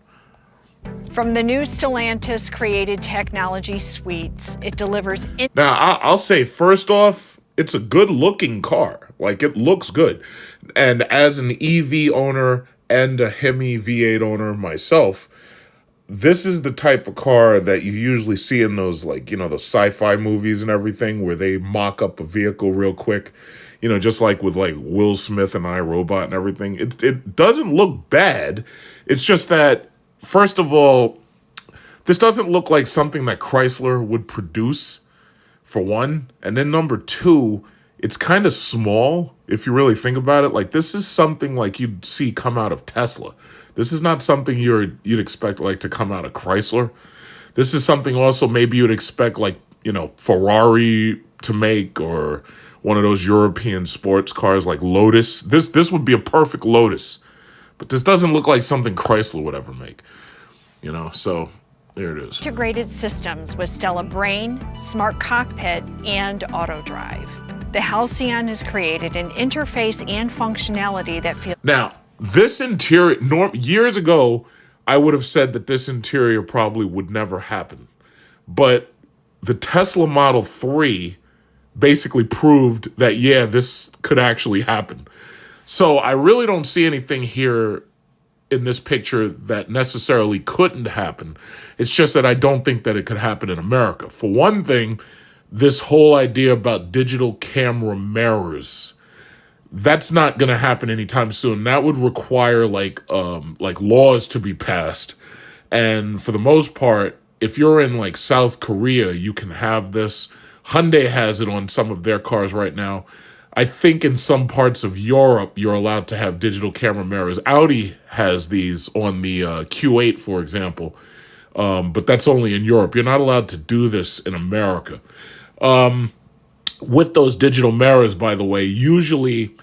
From the new Stellantis created technology suites, it delivers... Now, I'll say, first off, it's a good-looking car. Like, it looks good. And as an EV owner and a Hemi V8 owner myself, this is the type of car that you usually see in those, those sci-fi movies and everything where they mock up a vehicle real quick. Just like with Will Smith and iRobot and everything. It doesn't look bad. It's just that, first of all, this doesn't look like something that Chrysler would produce, for one. And then number two, it's kind of small, if you really think about it. This is something you'd see come out of Tesla. This is not something you'd expect to come out of Chrysler. This is something also maybe you'd expect Ferrari to make or one of those European sports cars like Lotus. This would be a perfect Lotus. But this doesn't look like something Chrysler would ever make. So there it is. Integrated systems with Stella Brain, Smart Cockpit, and Auto Drive. The Halcyon has created an interface and functionality that feels... Now, this interior, years ago, I would have said that this interior probably would never happen. But the Tesla Model 3 basically proved that, yeah, this could actually happen. So I really don't see anything here in this picture that necessarily couldn't happen. It's just that I don't think that it could happen in America. For one thing, this whole idea about digital camera mirrors, that's not going to happen anytime soon. That would require laws to be passed. And for the most part, if you're in South Korea, you can have this. Hyundai has it on some of their cars right now. I think in some parts of Europe, you're allowed to have digital camera mirrors. Audi has these on the Q8, for example, but that's only in Europe. You're not allowed to do this in America. With those digital mirrors, by the way, usually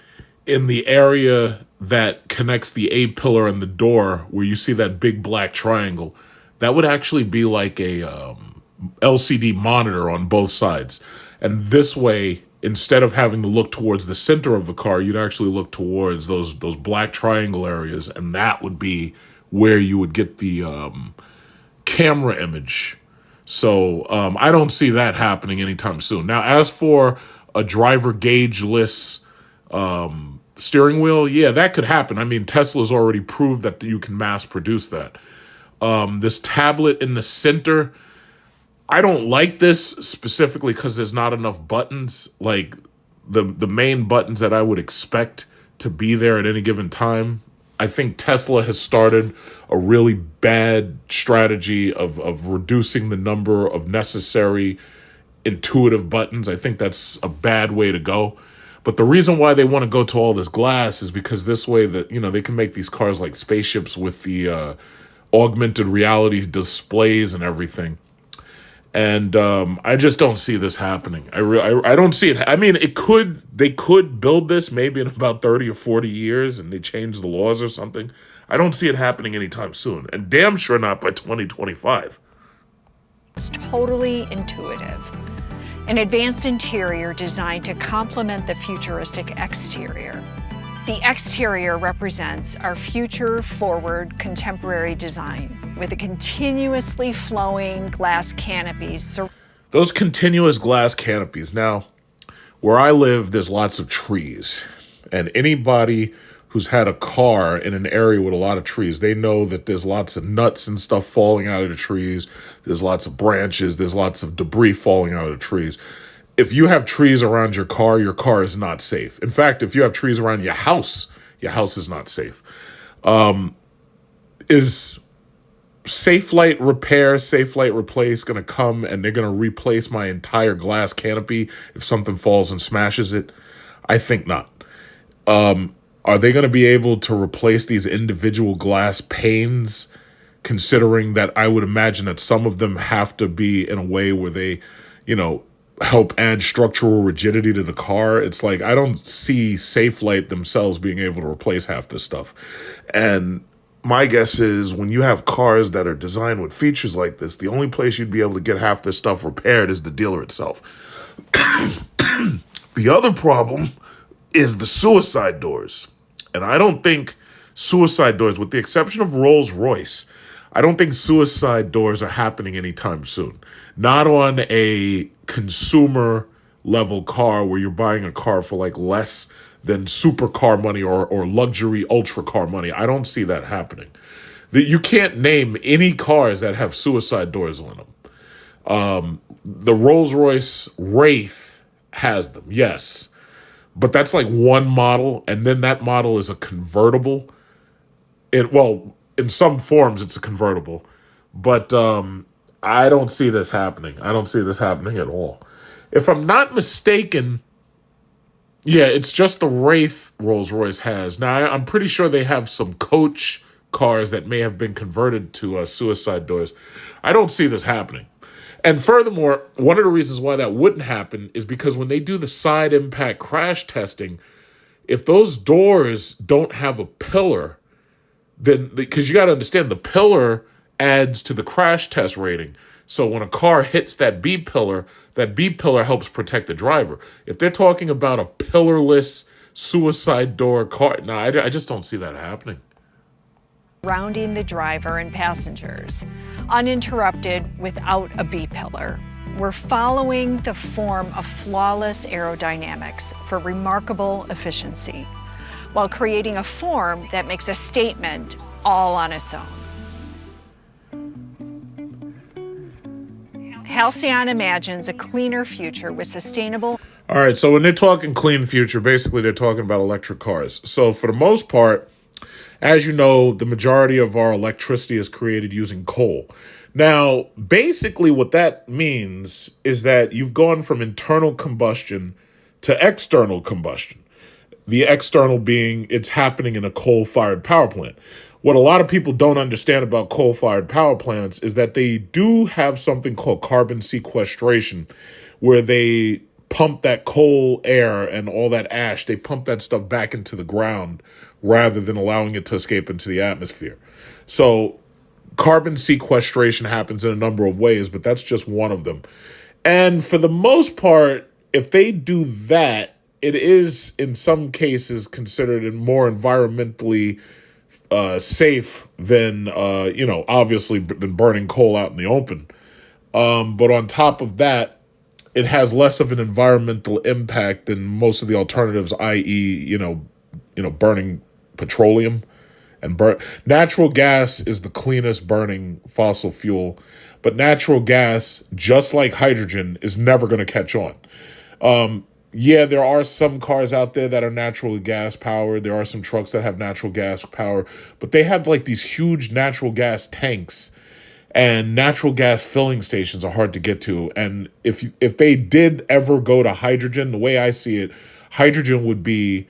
in the area that connects the A-pillar and the door, where you see that big black triangle, that would actually be like a LCD monitor on both sides. And this way, instead of having to look towards the center of the car, you'd actually look towards those black triangle areas, and that would be where you would get the camera image. So I don't see that happening anytime soon. Now, as for a driver gauge-less steering wheel, yeah, that could happen. I mean, Tesla's already proved that you can mass produce that. This tablet in the center, I don't like this specifically because there's not enough buttons. Like the main buttons that I would expect to be there at any given time. I think Tesla has started a really bad strategy of reducing the number of necessary intuitive buttons. I think that's a bad way to go. But the reason why they want to go to all this glass is because this way that, you know, they can make these cars like spaceships with the augmented reality displays and everything. And I just don't see this happening. I don't see it. I mean, they could build this maybe in about 30 or 40 years and they change the laws or something. I don't see it happening anytime soon, and damn sure not by 2025. It's totally intuitive. An advanced interior designed to complement the futuristic exterior. The exterior represents our future-forward contemporary design with a continuously flowing glass canopies. Those continuous glass canopies. Now, where I live, there's lots of trees. And anybody who's had a car in an area with a lot of trees, they know that there's lots of nuts and stuff falling out of the trees. There's lots of branches. There's lots of debris falling out of the trees. If you have trees around your car is not safe. In fact, if you have trees around your house is not safe. Is Safe Light Repair, Safe Light Replace going to come and they're going to replace my entire glass canopy if something falls and smashes it? I think not. Are they going to be able to replace these individual glass panes, considering that I would imagine that some of them have to be in a way where they, you know, help add structural rigidity to the car? It's like, I don't see Safe Light themselves being able to replace half this stuff. And my guess is when you have cars that are designed with features like this, the only place you'd be able to get half this stuff repaired is the dealer itself. The other problem is the suicide doors. And I don't think suicide doors, with the exception of Rolls-Royce, I don't think suicide doors are happening anytime soon. Not on a consumer level car where you're buying a car for like less than supercar money or luxury ultra car money. I don't see that happening. You can't name any cars that have suicide doors on them. The Rolls-Royce Wraith has them, yes. But that's like one model, and then that model is a convertible. In some forms, it's a convertible. But I don't see this happening. I don't see this happening at all. If I'm not mistaken, yeah, it's just the Wraith Rolls-Royce has. Now, I'm pretty sure they have some coach cars that may have been converted to suicide doors. I don't see this happening. And furthermore, one of the reasons why that wouldn't happen is because when they do the side impact crash testing, if those doors don't have a pillar, then, because you got to understand, the pillar adds to the crash test rating. So when a car hits that B pillar helps protect the driver. If they're talking about a pillarless suicide door car, no, I just don't see that happening. Surrounding the driver and passengers, uninterrupted without a B-pillar. We're following the form of flawless aerodynamics for remarkable efficiency, while creating a form that makes a statement all on its own. Halcyon imagines a cleaner future with sustainable... All right, so when they're talking clean future, basically they're talking about electric cars. So for the most part, as you know, the majority of our electricity is created using coal. Now, basically what that means is that you've gone from internal combustion to external combustion. The external being it's happening in a coal-fired power plant. What a lot of people don't understand about coal-fired power plants is that they do have something called carbon sequestration, where they pump that coal air and all that ash, they pump that stuff back into the ground rather than allowing it to escape into the atmosphere. So carbon sequestration happens in a number of ways, but that's just one of them. And for the most part, if they do that, it is in some cases considered more environmentally safe than, obviously than burning coal out in the open. But on top of that, it has less of an environmental impact than most of the alternatives, i.e., burning petroleum and natural gas is the cleanest burning fossil fuel, but natural gas, just like hydrogen, is never going to catch on. Yeah, there are some cars out there that are natural gas powered. There are some trucks that have natural gas power, but they have like these huge natural gas tanks, and natural gas filling stations are hard to get to. And if they did ever go to hydrogen, the way I see it, hydrogen would be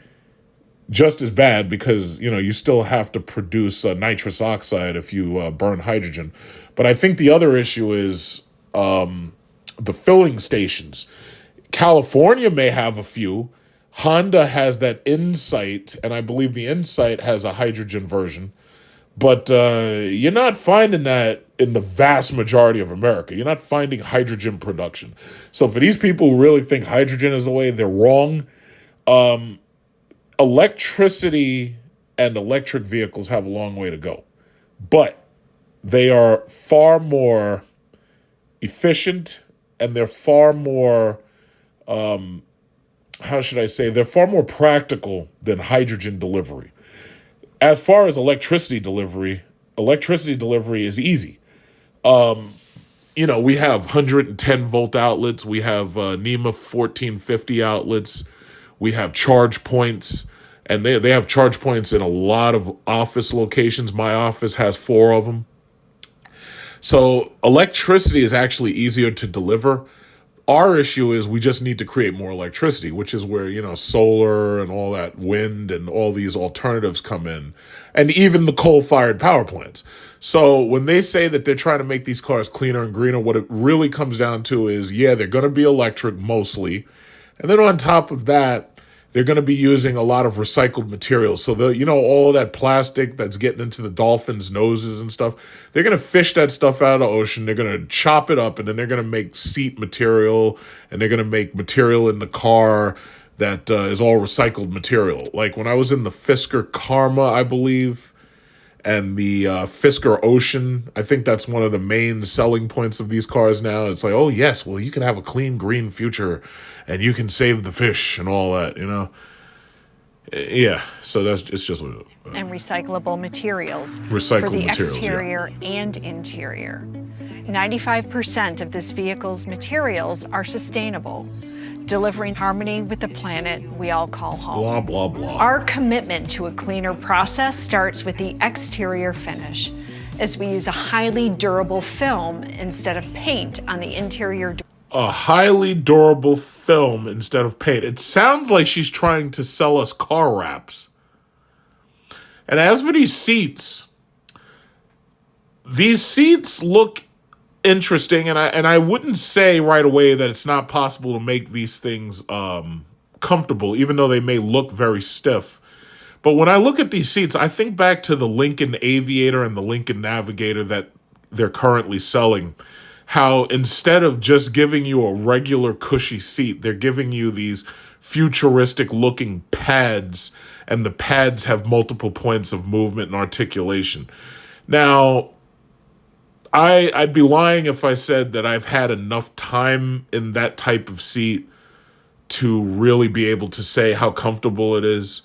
just as bad because, you still have to produce nitrous oxide if you burn hydrogen. But I think the other issue is the filling stations. California may have a few. Honda has that Insight, and I believe the Insight has a hydrogen version. But you're not finding that in the vast majority of America. You're not finding hydrogen production. So for these people who really think hydrogen is the way, they're wrong. Electricity and electric vehicles have a long way to go. But they are far more efficient, and they're far more, they're far more practical than hydrogen delivery. As far as electricity delivery is easy. We have 110 volt outlets. We have NEMA 1450 outlets. We have charge points, and they have charge points in a lot of office locations. My office has 4 of them. So electricity is actually easier to deliver. Our issue is we just need to create more electricity, which is where, solar and all that wind and all these alternatives come in, and even the coal-fired power plants. So when they say that they're trying to make these cars cleaner and greener, what it really comes down to is, yeah, they're going to be electric mostly. And then on top of that, they're going to be using a lot of recycled materials. So, all of that plastic that's getting into the dolphins' noses and stuff, they're going to fish that stuff out of the ocean. They're going to chop it up, and then they're going to make seat material, and they're going to make material in the car that is all recycled material. Like when I was in the Fisker Karma, I believe, and the Fisker Ocean, I think that's one of the main selling points of these cars now. It's like, oh, yes, well, you can have a clean, green future, and you can save the fish and all that, Yeah, so it's just what it is. And recyclable materials for the materials, exterior and interior. 95% of this vehicle's materials are sustainable, delivering harmony with the planet we all call home. Blah, blah, blah. Our commitment to a cleaner process starts with the exterior finish, as we use a highly durable film instead of paint on the interior. A highly durable film instead of paint. It sounds like she's trying to sell us car wraps. And as for these seats look interesting, and I wouldn't say right away that it's not possible to make these things comfortable, even though they may look very stiff. But when I look at these seats, I think back to the Lincoln Aviator and the Lincoln Navigator that they're currently selling. How instead of just giving you a regular cushy seat, they're giving you these futuristic looking pads, and the pads have multiple points of movement and articulation. Now, I'd be lying if I said that I've had enough time in that type of seat to really be able to say how comfortable it is.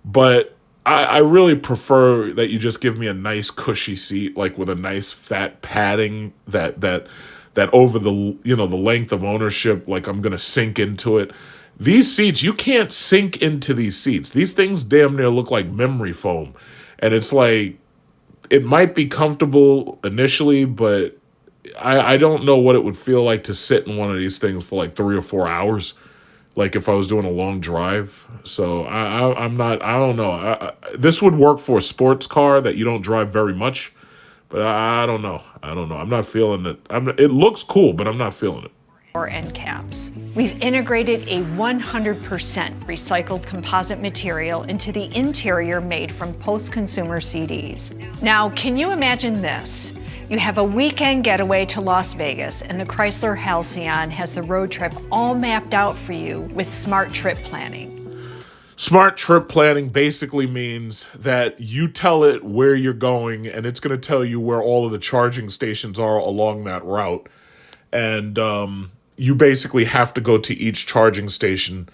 But I really prefer that you just give me a nice cushy seat, like with a nice fat padding that over the the length of ownership, like I'm gonna sink into it. These seats, you can't sink into these seats. These things damn near look like memory foam, and it's like it might be comfortable initially, but I don't know what it would feel like to sit in one of these things for like 3 or 4 hours. like if I was doing a long drive. So I'm not, I don't know. This would work for a sports car that you don't drive very much, but I don't know. I don't know. I'm not feeling it. It looks cool, but I'm not feeling it. Or end caps. We've integrated a 100% recycled composite material into the interior made from post-consumer CDs. Now, can you imagine this? You have a weekend getaway to Las Vegas, and the Chrysler Halcyon has the road trip all mapped out for you with smart trip planning. Smart trip planning basically means that you tell it where you're going, and it's going to tell you where all of the charging stations are along that route. And you basically have to go to each charging station,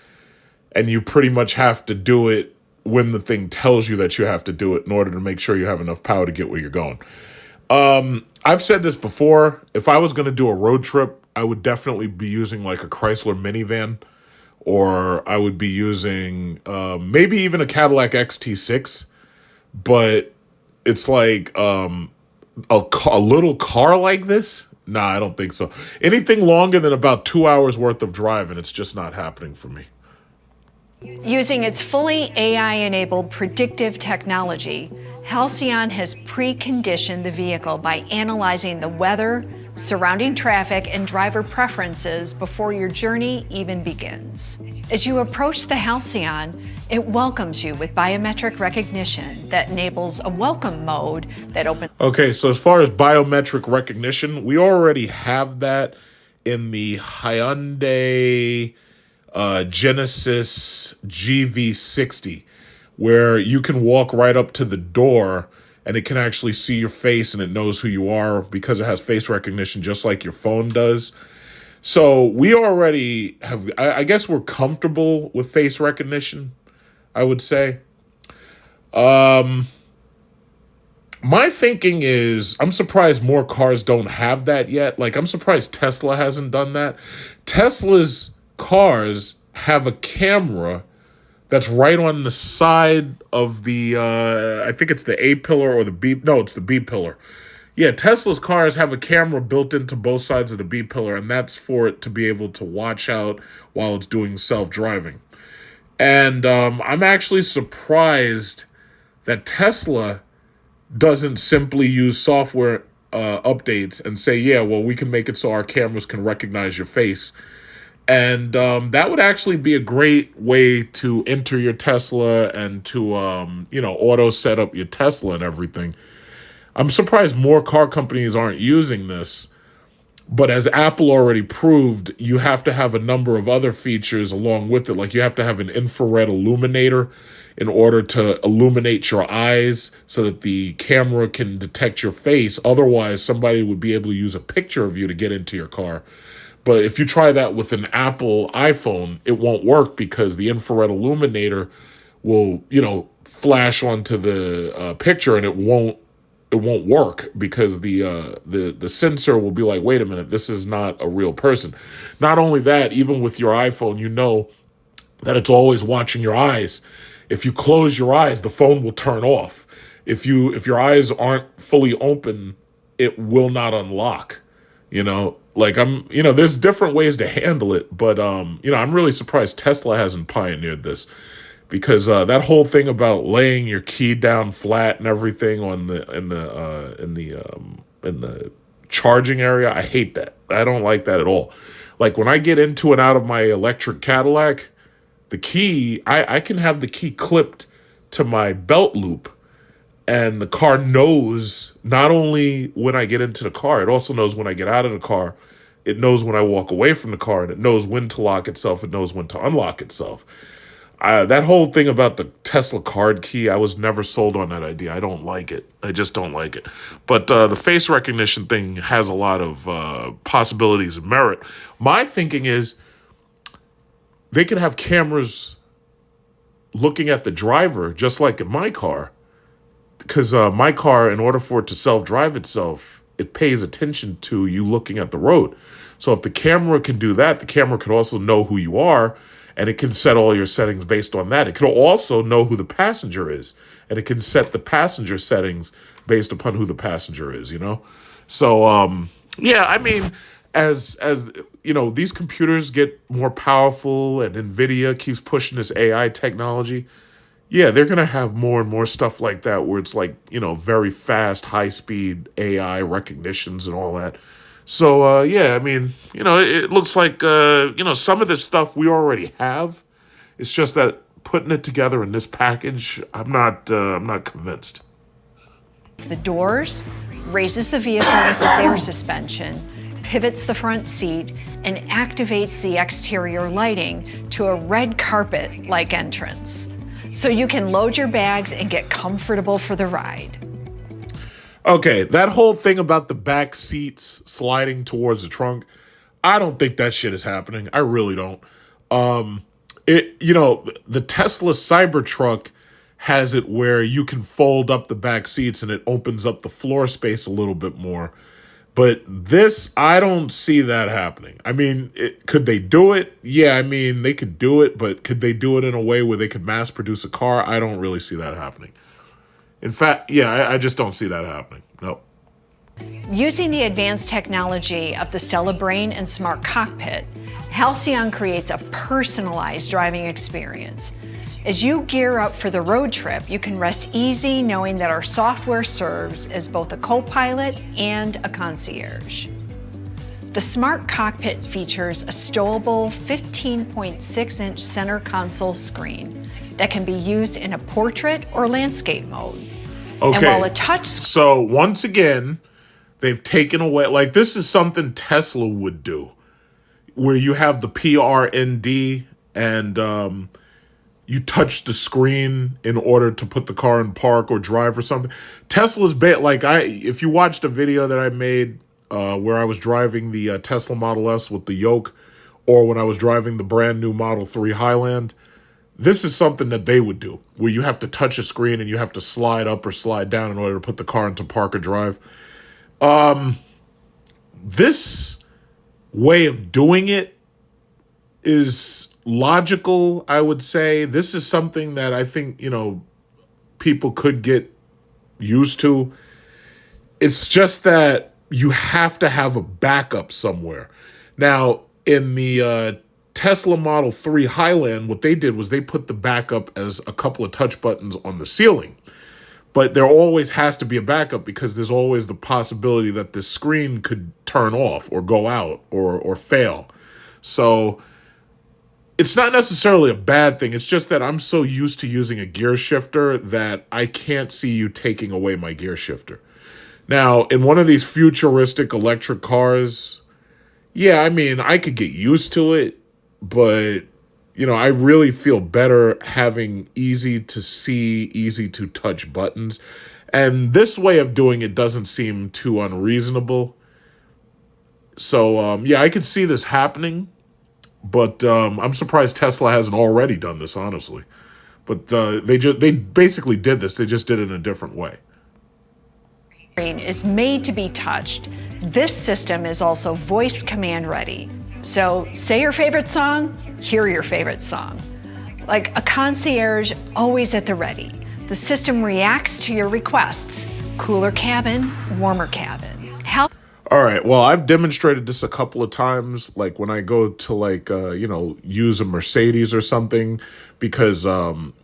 and you pretty much have to do it when the thing tells you that you have to do it in order to make sure you have enough power to get where you're going. I've said this before. If I was going to do a road trip, I would definitely be using like a Chrysler minivan, or I would be using maybe even a Cadillac XT6. But it's like a little car like this. Nah, I don't think so. Anything longer than about 2 hours worth of driving, it's just not happening for me. Using its fully AI-enabled predictive technology, Halcyon has preconditioned the vehicle by analyzing the weather, surrounding traffic, and driver preferences before your journey even begins. As you approach the Halcyon, it welcomes you with biometric recognition that enables a welcome mode that opens. Okay, so as far as biometric recognition, we already have that in the Hyundai Genesis GV60, where you can walk right up to the door and it can actually see your face and it knows who you are because it has face recognition just like your phone does. So we already have, I guess we're comfortable with face recognition, I would say. My thinking is, I'm surprised more cars don't have that yet. Like, I'm surprised Tesla hasn't done that. Tesla's cars have a camera that's right on the side of the, I think it's the A pillar or the B, no, it's the B pillar. Yeah, Tesla's cars have a camera built into both sides of the B pillar, and that's for it to be able to watch out while it's doing self-driving. And I'm actually surprised that Tesla doesn't simply use software updates and say, yeah, well, we can make it so our cameras can recognize your face. And that would actually be a great way to enter your Tesla and to, auto set up your Tesla and everything. I'm surprised more car companies aren't using this. But as Apple already proved, you have to have a number of other features along with it. Like you have to have an infrared illuminator in order to illuminate your eyes so that the camera can detect your face. Otherwise, somebody would be able to use a picture of you to get into your car. But if you try that with an Apple iPhone, it won't work because the infrared illuminator will, flash onto the picture and it won't work because the sensor will be like, wait a minute, this is not a real person. Not only that, even with your iPhone, you know that it's always watching your eyes. If you close your eyes, the phone will turn off. If your eyes aren't fully open, it will not unlock. There's different ways to handle it, but I'm really surprised Tesla hasn't pioneered this. Because that whole thing about laying your key down flat and everything in the charging area, I hate that. I don't like that at all. Like when I get into and out of my electric Cadillac, the key, I can have the key clipped to my belt loop, and the car knows not only when I get into the car, it also knows when I get out of the car. It knows when I walk away from the car, and it knows when to lock itself. It knows when to unlock itself. That whole thing about the Tesla card key, I was never sold on that idea. I don't like it. I just don't like it. But the face recognition thing has a lot of possibilities and merit. My thinking is they could have cameras looking at the driver, just like in my car. Because my car, in order for it to self-drive itself, it pays attention to you looking at the road. So if the camera can do that, the camera could also know who you are, and it can set all your settings based on that. It could also know who the passenger is, and it can set the passenger settings based upon who the passenger is, So, as you know, these computers get more powerful and Nvidia keeps pushing this AI technology, yeah, they're going to have more and more stuff like that where it's like, you know, very fast, high speed AI recognitions and all that. So, yeah, I mean, you know, it looks like, you know, some of this stuff we already have. It's just that putting it together in this package, I'm not convinced. The doors, raises the vehicle with its air suspension, pivots the front seat, and activates the exterior lighting to a red carpet-like entrance. So you can load your bags and get comfortable for the ride. Okay, that whole thing about the back seats sliding towards the trunk, I don't think that shit is happening. I really don't. You know, the Tesla Cybertruck has it where you can fold up the back seats and it opens up the floor space a little bit more. But this, I don't see that happening. I mean, could they do it? Yeah, I mean, they could do it, but could they do it in a way where they could mass produce a car? I don't really see that happening. In fact, yeah, I just don't see that happening. No. Using the advanced technology of the Stella Brain and Smart Cockpit, Halcyon creates a personalized driving experience. As you gear up for the road trip, you can rest easy knowing that our software serves as both a co-pilot and a concierge. The Smart Cockpit features a stowable 15.6-inch center console screen that can be used in a portrait or landscape mode. Okay, and while a touch so once again, they've taken away, like this is something Tesla would do, where you have the PRND and you touch the screen in order to put the car in park or drive or something. Tesla's like if you watched a video that I made where I was driving the Tesla Model S with the yoke, or when I was driving the brand new Model 3 Highland, this is something that they would do, where you have to touch a screen and you have to slide up or slide down in order to put the car into park or drive. This way of doing it is logical, I would say. This is something that I think, you know, people could get used to. It's just that you have to have a backup somewhere. Now, in the Tesla Model 3 Highland, what they did was they put the backup as a couple of touch buttons on the ceiling. But there always has to be a backup because there's always the possibility that the screen could turn off or go out or fail. So it's not necessarily a bad thing. It's just that I'm so used to using a gear shifter that I can't see you taking away my gear shifter. Now, in one of these futuristic electric cars, yeah, I mean, I could get used to it, but, you know, I really feel better having easy to see, easy to touch buttons. And this way of doing it doesn't seem too unreasonable. So, yeah, I could see this happening. But I'm surprised Tesla hasn't already done this, honestly. But they basically did this. They just did it in a different way. Is made to be touched. This system is also voice command ready. So say your favorite song, hear your favorite song. Like a concierge, always at the ready. The system reacts to your requests. Cooler cabin, warmer cabin. All right, well, I've demonstrated this a couple of times, like when I go to like, you know, use a Mercedes or something, because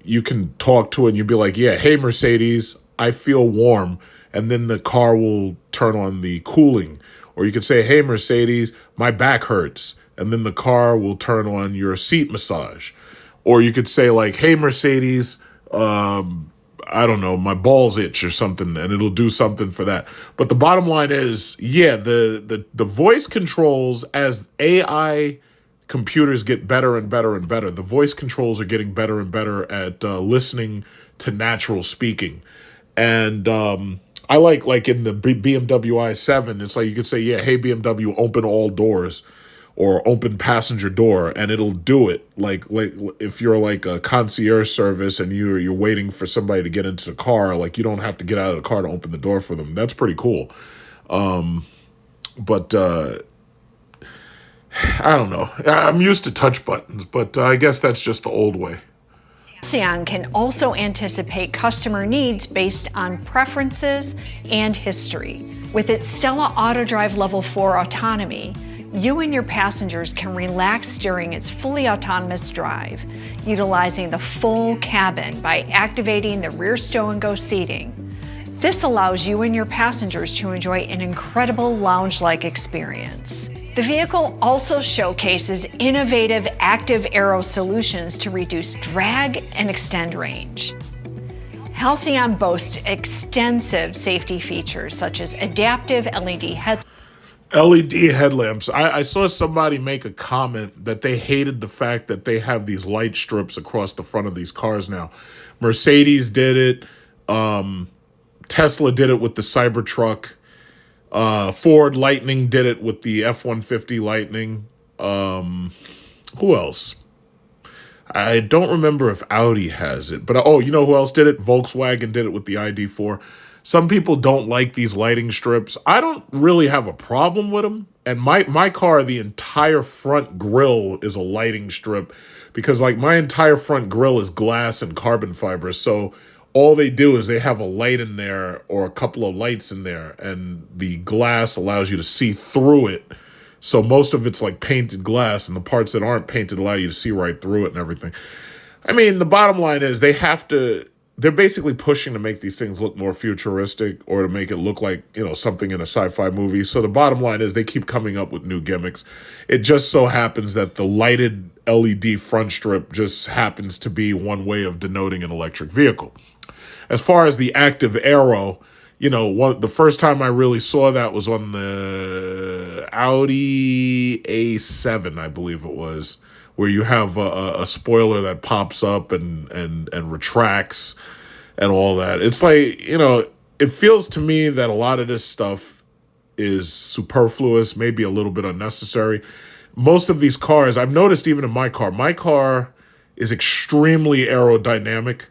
you can talk to it and you'll be like, yeah, hey, Mercedes, I feel warm. And then the car will turn on the cooling. Or you could say, hey, Mercedes, my back hurts. And then the car will turn on your seat massage. Or you could say like, hey, Mercedes, I don't know, my balls itch or something, and it'll do something for that. But the bottom line is, yeah, the voice controls, as AI computers get better and better and better, the voice controls are getting better and better at listening to natural speaking. And I like in the BMW i7, it's like you could say, yeah, hey, BMW, open all doors, or open passenger door, and it'll do it. Like if you're like a concierge service and you're waiting for somebody to get into the car, like you don't have to get out of the car to open the door for them. That's pretty cool. But I don't know. I'm used to touch buttons, but I guess that's just the old way. Halcyon can also anticipate customer needs based on preferences and history. With its Stella AutoDrive Level 4 autonomy, You and your passengers can relax during its fully autonomous drive, utilizing the full cabin by activating the rear stow-and-go seating. This allows you and your passengers to enjoy an incredible lounge-like experience. The vehicle also showcases innovative active aero solutions to reduce drag and extend range. Halcyon boasts extensive safety features such as adaptive LED headlamps. I saw somebody make a comment that they hated the fact that they have these light strips across the front of these cars now. Mercedes did it. Tesla did it with the Cybertruck. Ford Lightning did it with the F-150 Lightning. Who else? I don't remember if Audi has it, but you know who else did it? Volkswagen did it with the ID4. Some people don't like these lighting strips. I don't really have a problem with them. And my car, the entire front grille is a lighting strip because like my entire front grille is glass and carbon fiber. So all they do is they have a light in there or a couple of lights in there, and the glass allows you to see through it. So most of it's like painted glass, and the parts that aren't painted allow you to see right through it and everything. I mean, the bottom line is they're basically pushing to make these things look more futuristic or to make it look like, you know, something in a sci-fi movie. So the bottom line is they keep coming up with new gimmicks. It just so happens that the lighted LED front strip just happens to be one way of denoting an electric vehicle. As far as the active aero, you know, the first time I really saw that was on the Audi A7, I believe it was, where you have a spoiler that pops up and retracts and all that. It's like, you know, it feels to me that a lot of this stuff is superfluous, maybe a little bit unnecessary. Most of these cars, I've noticed even in my car is extremely aerodynamic,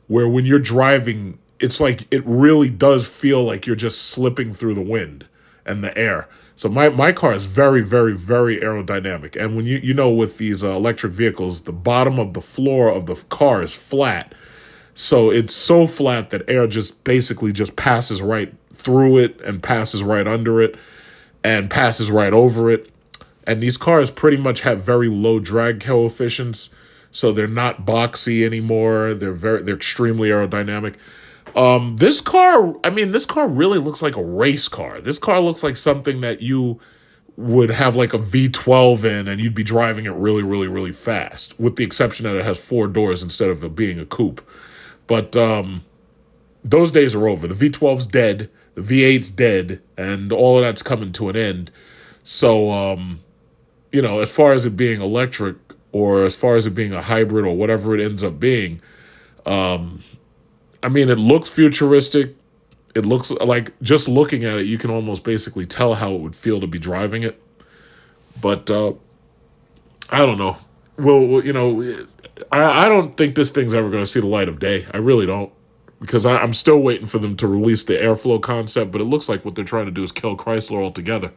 where when you're driving, it's like it really does feel like you're just slipping through the wind and the air. So my car is very, very, very aerodynamic. And when you know, with these electric vehicles, the bottom of the floor of the car is flat. So it's so flat that air just basically just passes right through it and passes right under it and passes right over it. And these cars pretty much have very low drag coefficients. So they're not boxy anymore. They're extremely aerodynamic. This car really looks like a race car. This car looks like something that you would have like a V12 in and you'd be driving it really, really, really fast, with the exception that it has 4 doors instead of it being a coupe. But those days are over. The V12's dead, the V8's dead, and all of that's coming to an end. So, you know, as far as it being electric or as far as it being a hybrid or whatever it ends up being, I mean, it looks futuristic. It looks like, just looking at it, you can almost basically tell how it would feel to be driving it. But I don't know. Well, you know, I don't think this thing's ever going to see the light of day. I really don't. Because I'm still waiting for them to release the airflow concept, but it looks like what they're trying to do is kill Chrysler altogether.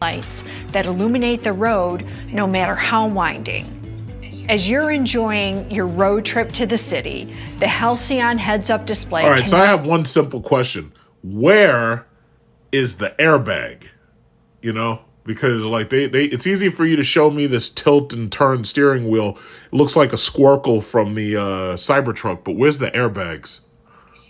lights that illuminate the road no matter how winding. As you're enjoying your road trip to the city, the Halcyon heads-up display. All right, so I have one simple question. Where is the airbag? You know, because like it's easy for you to show me this tilt and turn steering wheel. It looks like a Squircle from the Cybertruck, but where's the airbags?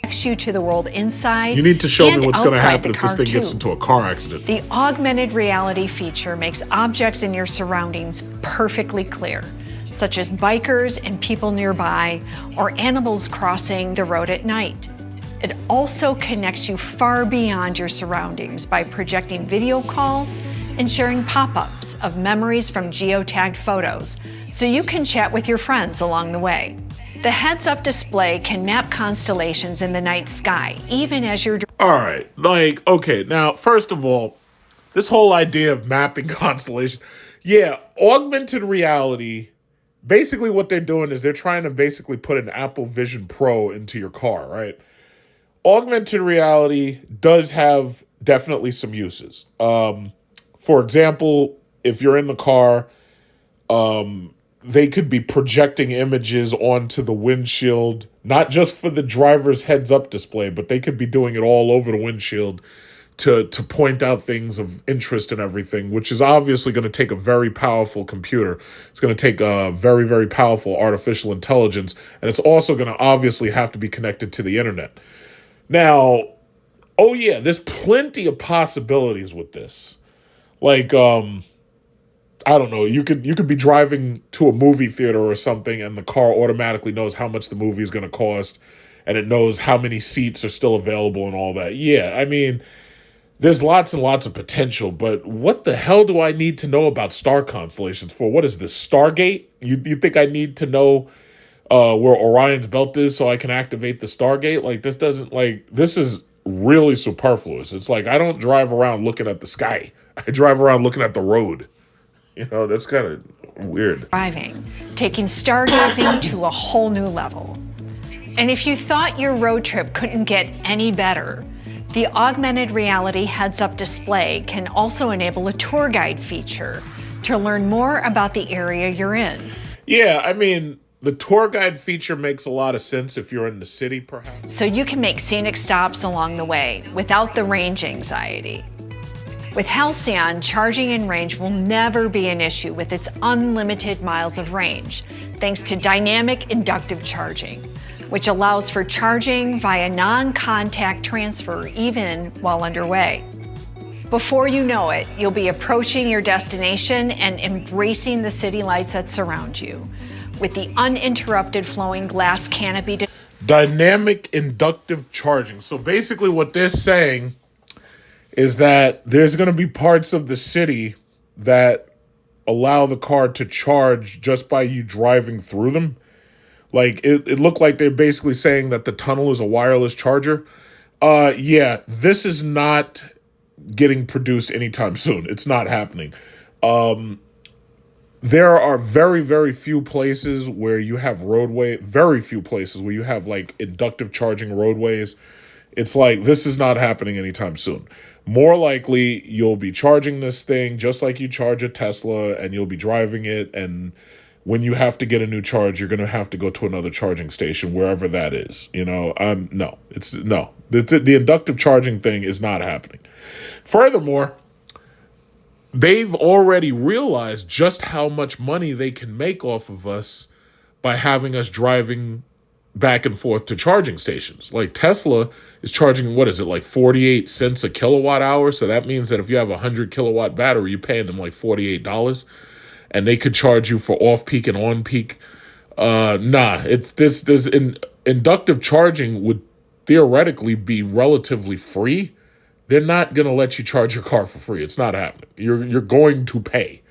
Connects you to the world inside. You need to show me what's going to outside happen the if this thing car, gets too. into a car accident. The augmented reality feature makes objects in your surroundings perfectly clear, such as bikers and people nearby, or animals crossing the road at night. It also connects you far beyond your surroundings by projecting video calls and sharing pop-ups of memories from geotagged photos, so you can chat with your friends along the way. The heads-up display can map constellations in the night sky, even as you're... All right, like, okay, now, first of all, this whole idea of mapping constellations, yeah, augmented reality, basically what they're doing is they're trying to basically put an Apple Vision Pro into your car, right? Augmented reality does have definitely some uses. For example, if you're in the car, they could be projecting images onto the windshield, not just for the driver's heads-up display, but they could be doing it all over the windshield to point out things of interest and everything, which is obviously going to take a very powerful computer. It's going to take a very, very powerful artificial intelligence, and it's also going to obviously have to be connected to the internet. Now, oh yeah, there's plenty of possibilities with this. Like, I don't know, you could be driving to a movie theater or something, and the car automatically knows how much the movie is going to cost, and it knows how many seats are still available and all that. Yeah, I mean, there's lots and lots of potential, but what the hell do I need to know about star constellations for? What is this, Stargate? You think I need to know where Orion's belt is so I can activate the Stargate? Like, this is really superfluous. It's like, I don't drive around looking at the sky. I drive around looking at the road. You know, that's kind of weird. Driving, taking stargazing to a whole new level. And if you thought your road trip couldn't get any better, the augmented reality heads-up display can also enable a tour guide feature to learn more about the area you're in. Yeah, I mean, the tour guide feature makes a lot of sense if you're in the city, perhaps. So you can make scenic stops along the way without the range anxiety. With Halcyon, charging and range will never be an issue with its unlimited miles of range, thanks to dynamic inductive charging, which allows for charging via non-contact transfer even while underway. Before you know it, you'll be approaching your destination and embracing the city lights that surround you, with the uninterrupted flowing glass canopy. Dynamic inductive charging. So basically what they're saying is that there's going to be parts of the city that allow the car to charge just by you driving through them. Like, it looked like they're basically saying that the tunnel is a wireless charger. Yeah, this is not getting produced anytime soon. It's not happening. There are very, very few places where you have very few places where you have, like, inductive charging roadways. It's like, this is not happening anytime soon. More likely, you'll be charging this thing just like you charge a Tesla, and you'll be driving it, and when you have to get a new charge, you're going to have to go to another charging station, wherever that is. You know, no. The inductive charging thing is not happening. Furthermore, they've already realized just how much money they can make off of us by having us driving back and forth to charging stations. Like, Tesla is charging, what is it, like 48 cents a kilowatt hour? So that means that if you have a 100 kilowatt battery, you're paying them like $48. And they could charge you for off-peak and on-peak. Inductive charging would theoretically be relatively free. They're not going to let you charge your car for free. It's not happening. You're going to pay.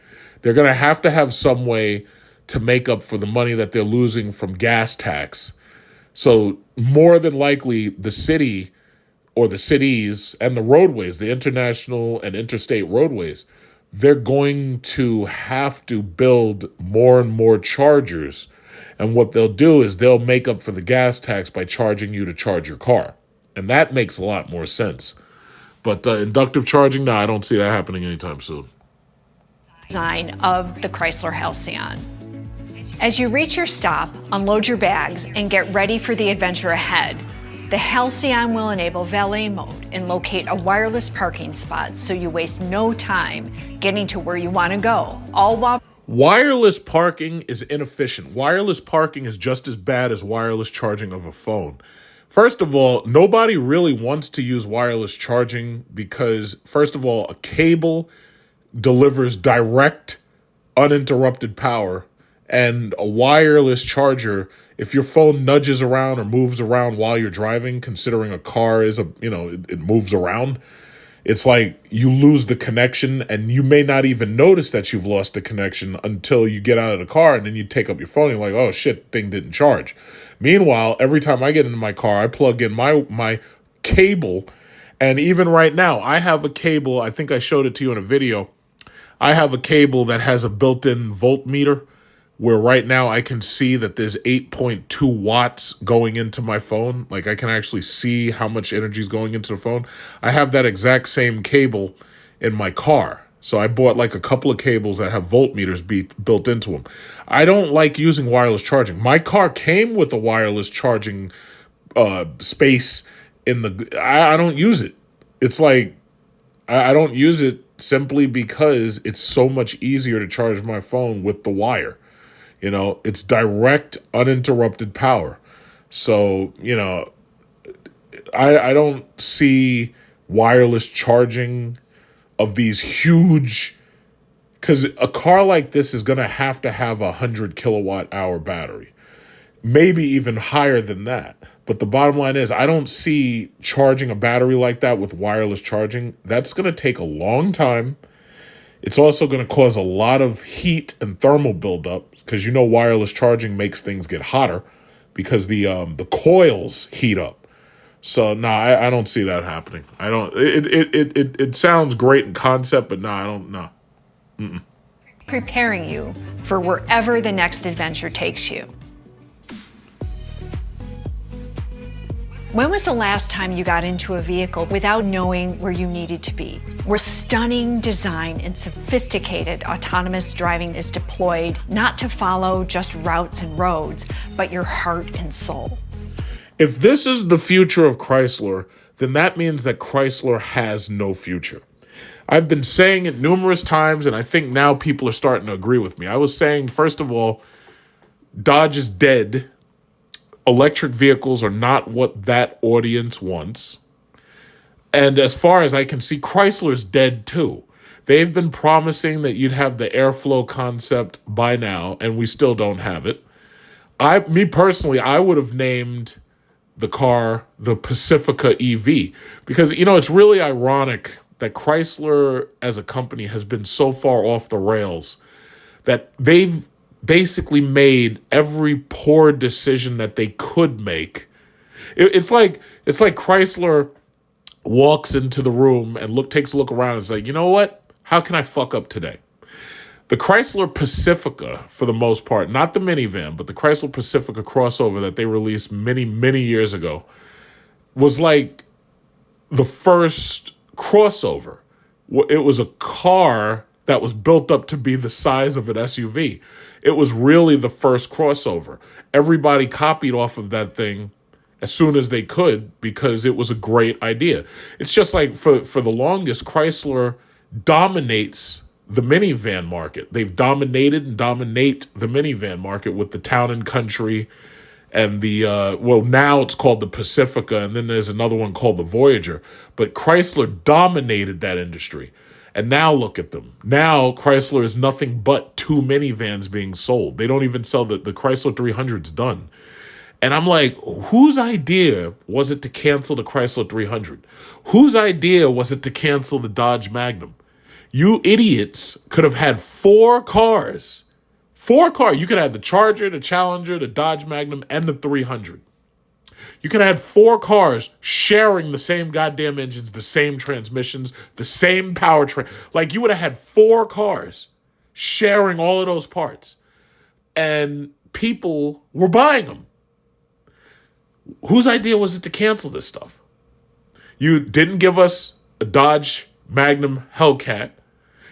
They're going to have some way to make up for the money that they're losing from gas tax. So more than likely, the city or the cities and the roadways, the international and interstate roadways, they're going to have to build more and more chargers. And what they'll do is they'll make up for the gas tax by charging you to charge your car. And that makes a lot more sense. But inductive charging, no, I don't see that happening anytime soon. Design of the Chrysler Halcyon. As you reach your stop, unload your bags, and get ready for the adventure ahead, the Halcyon will enable valet mode and locate a wireless parking spot so you waste no time getting to where you want to go, all while... Wireless parking is inefficient. Wireless parking is just as bad as wireless charging of a phone. First of all, nobody really wants to use wireless charging because, first of all, a cable delivers direct, uninterrupted power, and a wireless charger, if your phone nudges around or moves around while you're driving, considering a car is it moves around, it's like you lose the connection, and you may not even notice that you've lost the connection until you get out of the car, and then you take up your phone and you're like, oh shit, thing didn't charge. Meanwhile, every time I get into my car, I plug in my cable, and even right now, I have a cable, I think I showed it to you in a video, I have a cable that has a built-in voltmeter, where right now I can see that there's 8.2 watts going into my phone. Like, I can actually see how much energy is going into the phone. I have that exact same cable in my car. So I bought like a couple of cables that have voltmeters built into them. I don't like using wireless charging. My car came with a wireless charging space in the... I don't use it. It's like, I don't use it simply because it's so much easier to charge my phone with the wire. You know, it's direct, uninterrupted power. So, you know, I don't see wireless charging of these huge, because a car like this is going to have a 100 kilowatt hour battery, maybe even higher than that. But the bottom line is, I don't see charging a battery like that with wireless charging. That's going to take a long time. It's also going to cause a lot of heat and thermal buildup, because you know wireless charging makes things get hotter because the coils heat up. So no, I don't see that happening. I don't. It sounds great in concept, but no, I don't know. Preparing you for wherever the next adventure takes you. When was the last time you got into a vehicle without knowing where you needed to be? Where stunning design and sophisticated autonomous driving is deployed not to follow just routes and roads, but your heart and soul. If this is the future of Chrysler, then that means that Chrysler has no future. I've been saying it numerous times, and I think now people are starting to agree with me. I was saying, first of all, Dodge is dead. Electric vehicles are not what that audience wants. And as far as I can see, Chrysler's dead too. They've been promising that you'd have the airflow concept by now, and we still don't have it. Me personally, I would have named the car the Pacifica EV, because, you know, it's really ironic that Chrysler as a company has been so far off the rails that they've basically made every poor decision that they could make. It's like Chrysler walks into the room and takes a look around and is like, you know what? How can I fuck up today? The Chrysler Pacifica, for the most part, not the minivan, but the Chrysler Pacifica crossover that they released many, many years ago, was like the first crossover. It was a car that was built up to be the size of an SUV. It was really the first crossover. Everybody copied off of that thing as soon as they could because it was a great idea. It's just like for the longest, Chrysler dominates the minivan market. They've dominated and dominate the minivan market with the Town and Country and the, now it's called the Pacifica, and then there's another one called the Voyager. But Chrysler dominated that industry. And now look at them. Now Chrysler is nothing but two minivans being sold. They don't even sell the Chrysler 300's done. And I'm like, whose idea was it to cancel the Chrysler 300? Whose idea was it to cancel the Dodge Magnum? You idiots could have had four cars. Four cars. You could have the Charger, the Challenger, the Dodge Magnum, and the 300. You could have had four cars sharing the same goddamn engines, the same transmissions, the same powertrain. Like, you would have had four cars sharing all of those parts. And people were buying them. Whose idea was it to cancel this stuff? You didn't give us a Dodge Magnum Hellcat.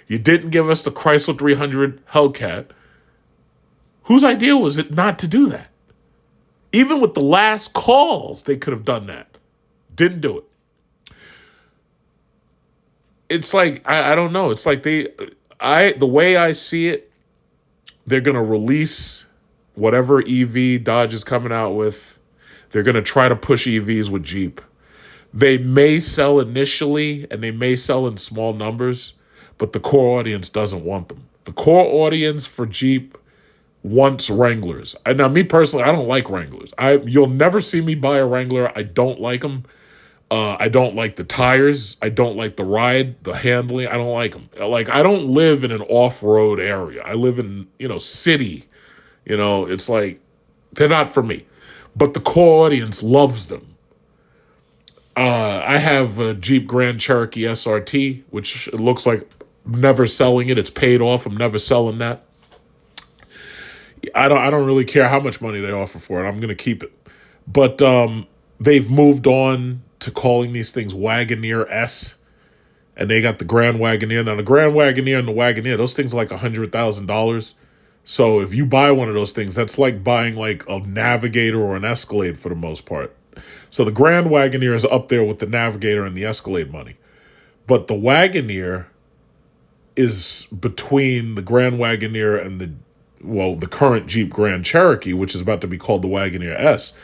You didn't give us the Chrysler 300 Hellcat. Whose idea was it not to do that? Even with the last calls, they could have done that. Didn't do it. It's like, I don't know. It's like the way I see it, they're going to release whatever EV Dodge is coming out with. They're going to try to push EVs with Jeep. They may sell initially and they may sell in small numbers, but the core audience doesn't want them. The core audience for Jeep wants Wranglers. And now, me personally, I don't like Wranglers. You'll never see me buy a Wrangler. I don't like them. I don't like the tires. I don't like the ride, the handling. I don't like them. Like, I don't live in an off-road area. I live in, city. It's like, they're not for me. But the core audience loves them. I have a Jeep Grand Cherokee SRT, which it looks like I'm never selling it. It's paid off. I'm never selling that. I don't really care how much money they offer for it. I'm going to keep it. But they've moved on to calling these things Wagoneer S, and they got the Grand Wagoneer. Now, the Grand Wagoneer and the Wagoneer, those things are like $100,000. So if you buy one of those things, that's like buying like a Navigator or an Escalade for the most part. So the Grand Wagoneer is up there with the Navigator and the Escalade money. But the Wagoneer is between the Grand Wagoneer and the current Jeep Grand Cherokee, which is about to be called the Wagoneer S.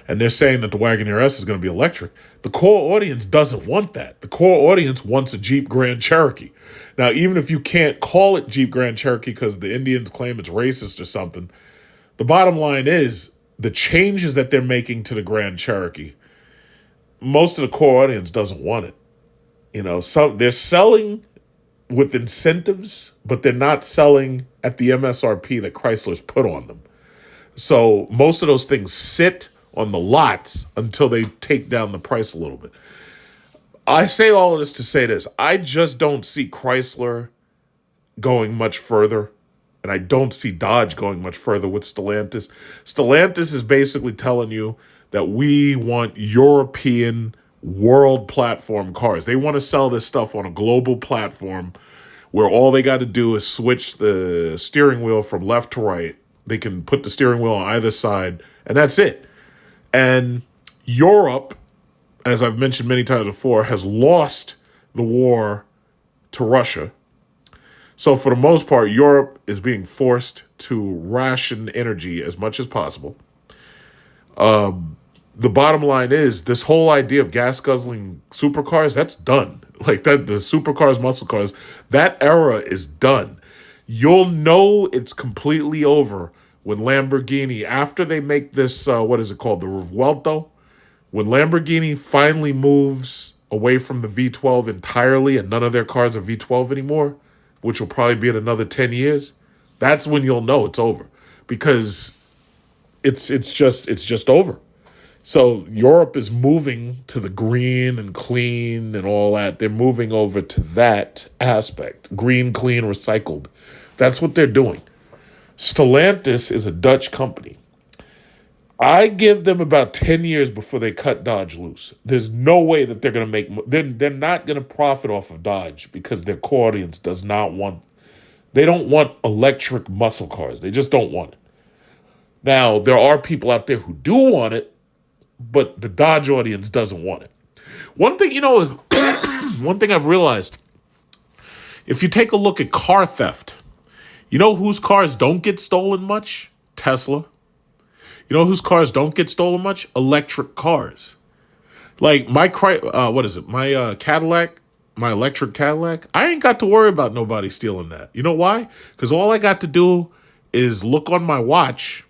And they're saying that the Wagoneer S is going to be electric. The core audience doesn't want that. The core audience wants a Jeep Grand Cherokee. Now, even if you can't call it Jeep Grand Cherokee because the Indians claim it's racist or something, the bottom line is the changes that they're making to the Grand Cherokee, most of the core audience doesn't want it. They're selling with incentives, but they're not selling at the MSRP that Chrysler's put on them. So most of those things sit on the lots until they take down the price a little bit. I say all of this to say this. I just don't see Chrysler going much further, and I don't see Dodge going much further with Stellantis. Stellantis is basically telling you that we want European world platform cars. They want to sell this stuff on a global platform where all they got to do is switch the steering wheel from left to right. They can put the steering wheel on either side, and that's it. And Europe, as I've mentioned many times before, has lost the war to Russia. So for the most part, Europe is being forced to ration energy as much as possible. The bottom line is this whole idea of gas-guzzling supercars, that's done. Like that, the supercars, muscle cars, that era is done. You'll know it's completely over when Lamborghini, after they make this, what is it called, the Revuelto, when Lamborghini finally moves away from the V12 entirely and none of their cars are V12 anymore, which will probably be in another 10 years, that's when you'll know it's over, because it's just over. So Europe is moving to the green and clean and all that. They're moving over to that aspect. Green, clean, recycled. That's what they're doing. Stellantis is a Dutch company. I give them about 10 years before they cut Dodge loose. There's no way that they're going to make... They're not going to profit off of Dodge because their core audience does not want... They don't want electric muscle cars. They just don't want it. Now, there are people out there who do want it, but the Dodge audience doesn't want it. One thing, one thing I've realized, if you take a look at car theft, you know whose cars don't get stolen much? Tesla. You know whose cars don't get stolen much? Electric cars. Like my Cadillac, my electric Cadillac, I ain't got to worry about nobody stealing that. You know why? Because all I got to do is look on my watch,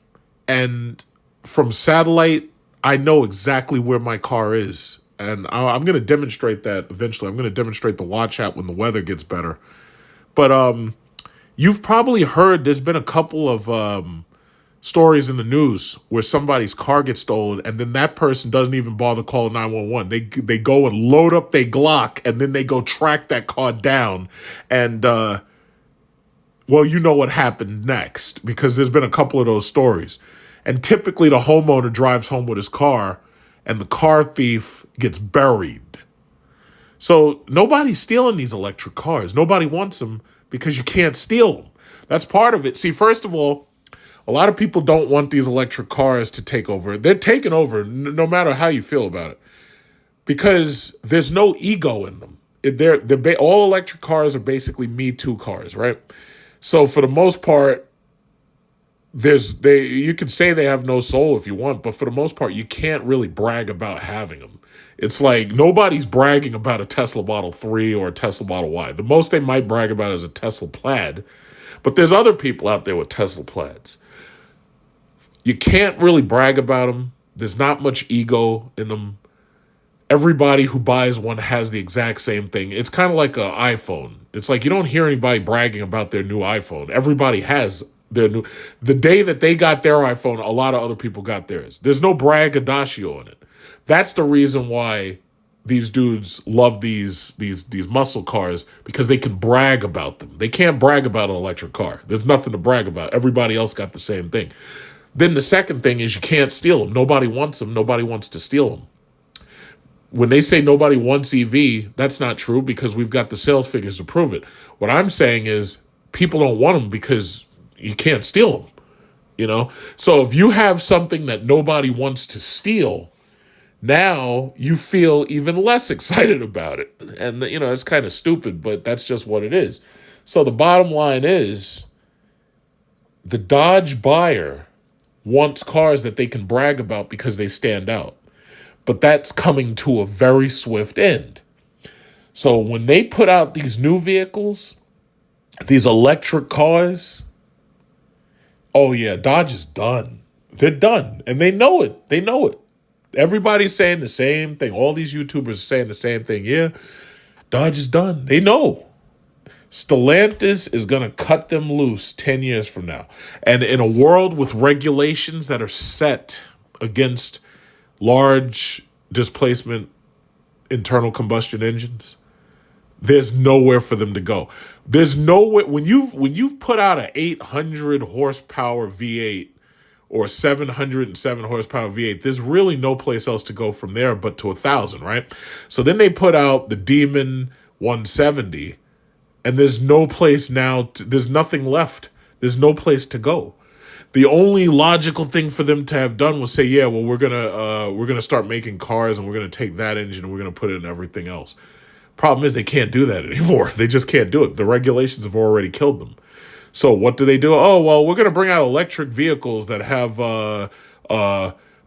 and from satellite, I know exactly where my car is. And I'm going to demonstrate that eventually. I'm going to demonstrate the watch app when the weather gets better. But you've probably heard there's been a couple of stories in the news where somebody's car gets stolen and then that person doesn't even bother calling 911. They go and load up their Glock and then they go track that car down. And, well, you know what happened next, because there's been a couple of those stories. And typically the homeowner drives home with his car and the car thief gets buried. So nobody's stealing these electric cars. Nobody wants them because you can't steal them. That's part of it. See, first of all, a lot of people don't want these electric cars to take over. They're taking over no matter how you feel about it, because there's no ego in them. All electric cars are basically Me Too cars, right? So for the most part, you can say they have no soul if you want, but for the most part, you can't really brag about having them. It's like nobody's bragging about a Tesla Model 3 or a Tesla Model Y. The most they might brag about is a Tesla Plaid, but there's other people out there with Tesla Plaids. You can't really brag about them. There's not much ego in them. Everybody who buys one has the exact same thing. It's kind of like an iPhone. It's like you don't hear anybody bragging about their new iPhone. Everybody has their new... The day that they got their iPhone, a lot of other people got theirs. There's no braggadocio in it. That's the reason why these dudes love these muscle cars, because they can brag about them. They can't brag about an electric car. There's nothing to brag about. Everybody else got the same thing. Then the second thing is you can't steal them. Nobody wants them. Nobody wants to steal them. When they say nobody wants EV, that's not true, because we've got the sales figures to prove it. What I'm saying is people don't want them because you can't steal them, So if you have something that nobody wants to steal, Now you feel even less excited about it. And, it's kind of stupid, but that's just what it is. So the bottom line is the Dodge buyer wants cars that they can brag about because they stand out. But that's coming to a very swift end. So when they put out these new vehicles, these electric cars, oh yeah, Dodge is done. They're done. And they know it. They know it. Everybody's saying the same thing. All these YouTubers are saying the same thing. Yeah, Dodge is done. They know. Stellantis is going to cut them loose 10 years from now. And in a world with regulations that are set against large displacement internal combustion engines, there's nowhere for them to go. There's nowhere when you've put out an 800 horsepower V8 or 707 horsepower V8, there's really no place else to go from there but to 1,000, right? So then they put out the Demon 170, and there's no place now. There's nothing left. There's no place to go. The only logical thing for them to have done was say, yeah, well, we're gonna start making cars, and we're gonna take that engine and we're gonna put it in everything else. Problem is they can't do that anymore. They just can't do it. The regulations have already killed them. So what do? Oh, well, we're going to bring out electric vehicles that have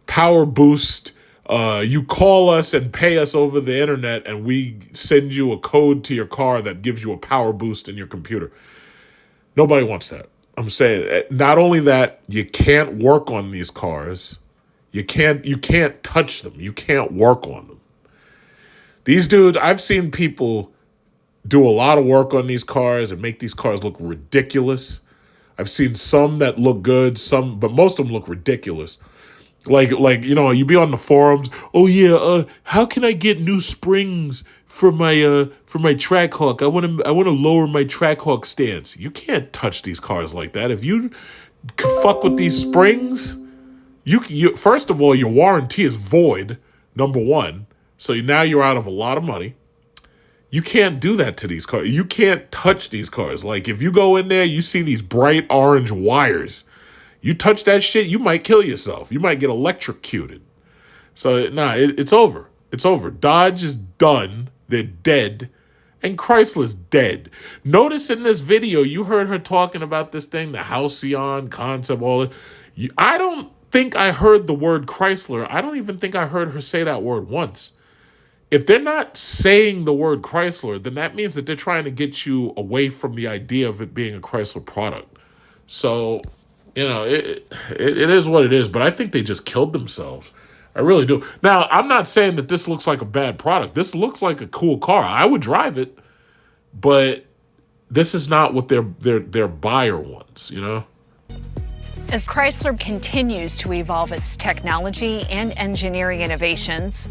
power boost. You call us and pay us over the internet, and we send you a code to your car that gives you a power boost in your computer. Nobody wants that. I'm saying, not only that, you can't work on these cars. You can't touch them. You can't work on them. These dudes, I've seen people do a lot of work on these cars and make these cars look ridiculous. I've seen some that look good, but most of them look ridiculous. Like you be on the forums. Oh yeah, how can I get new springs for my Trackhawk? I want to lower my Trackhawk stance. You can't touch these cars like that. If you fuck with these springs, you first of all, your warranty is void. Number one. So now you're out of a lot of money. You can't do that to these cars. You can't touch these cars. Like, if you go in there, you see these bright orange wires. You touch that shit, you might kill yourself. You might get electrocuted. So, it's over. It's over. Dodge is done. They're dead. And Chrysler's dead. Notice in this video, you heard her talking about this thing, the Halcyon concept, all that. I don't think I heard the word Chrysler. I don't even think I heard her say that word once. If they're not saying the word Chrysler, then that means that they're trying to get you away from the idea of it being a Chrysler product. So, it is what it is, but I think they just killed themselves. I really do. Now, I'm not saying that this looks like a bad product. This looks like a cool car. I would drive it, but this is not what their buyer wants, As Chrysler continues to evolve its technology and engineering innovations,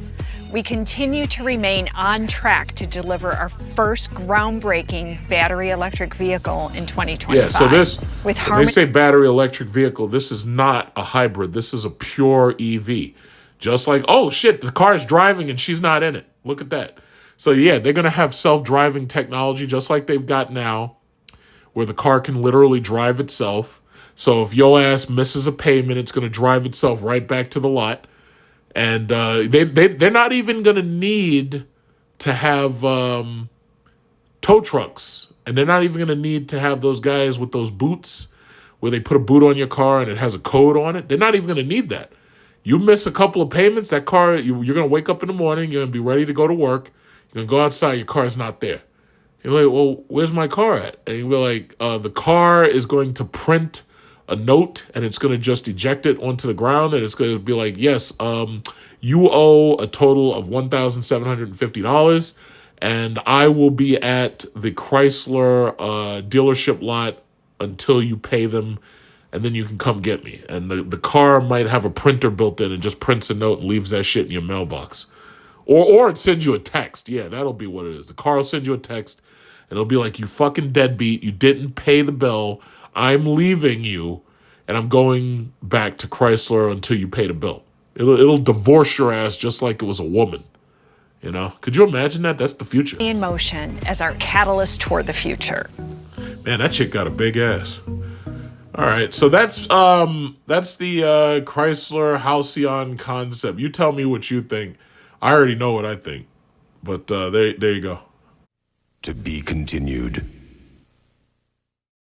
we continue to remain on track to deliver our first groundbreaking battery electric vehicle in 2025. Yeah, so when they say battery electric vehicle, this is not a hybrid. This is a pure EV. Just like, oh shit, the car is driving and she's not in it. Look at that. So yeah, they're going to have self-driving technology just like they've got now, where the car can literally drive itself. So if your ass misses a payment, it's going to drive itself right back to the lot. And they're not even going to need to have tow trucks. And they're not even going to need to have those guys with those boots where they put a boot on your car and it has a code on it. They're not even going to need that. You miss a couple of payments, that car, you're going to wake up in the morning, you're going to be ready to go to work. You're going to go outside, your car's not there. You're like, well, where's my car at? And you'll be like, the car is going to print a note and it's going to just eject it onto the ground, and it's going to be like, yes, you owe a total of $1,750, and I will be at the Chrysler dealership lot until you pay them, and then you can come get me. And the car might have a printer built in and just prints a note and leaves that shit in your mailbox. Or it sends you a text. Yeah, that'll be what it is. The car will send you a text, and it'll be like, you fucking deadbeat, you didn't pay the bill, I'm leaving you, and I'm going back to Chrysler until you pay the bill. It'll divorce your ass just like it was a woman. Could you imagine that? That's the future. In motion as our catalyst toward the future. Man, that chick got a big ass. All All right, so that's the Chrysler Halcyon concept. You tell me what you think. I already know what I think, but there you go. To be continued.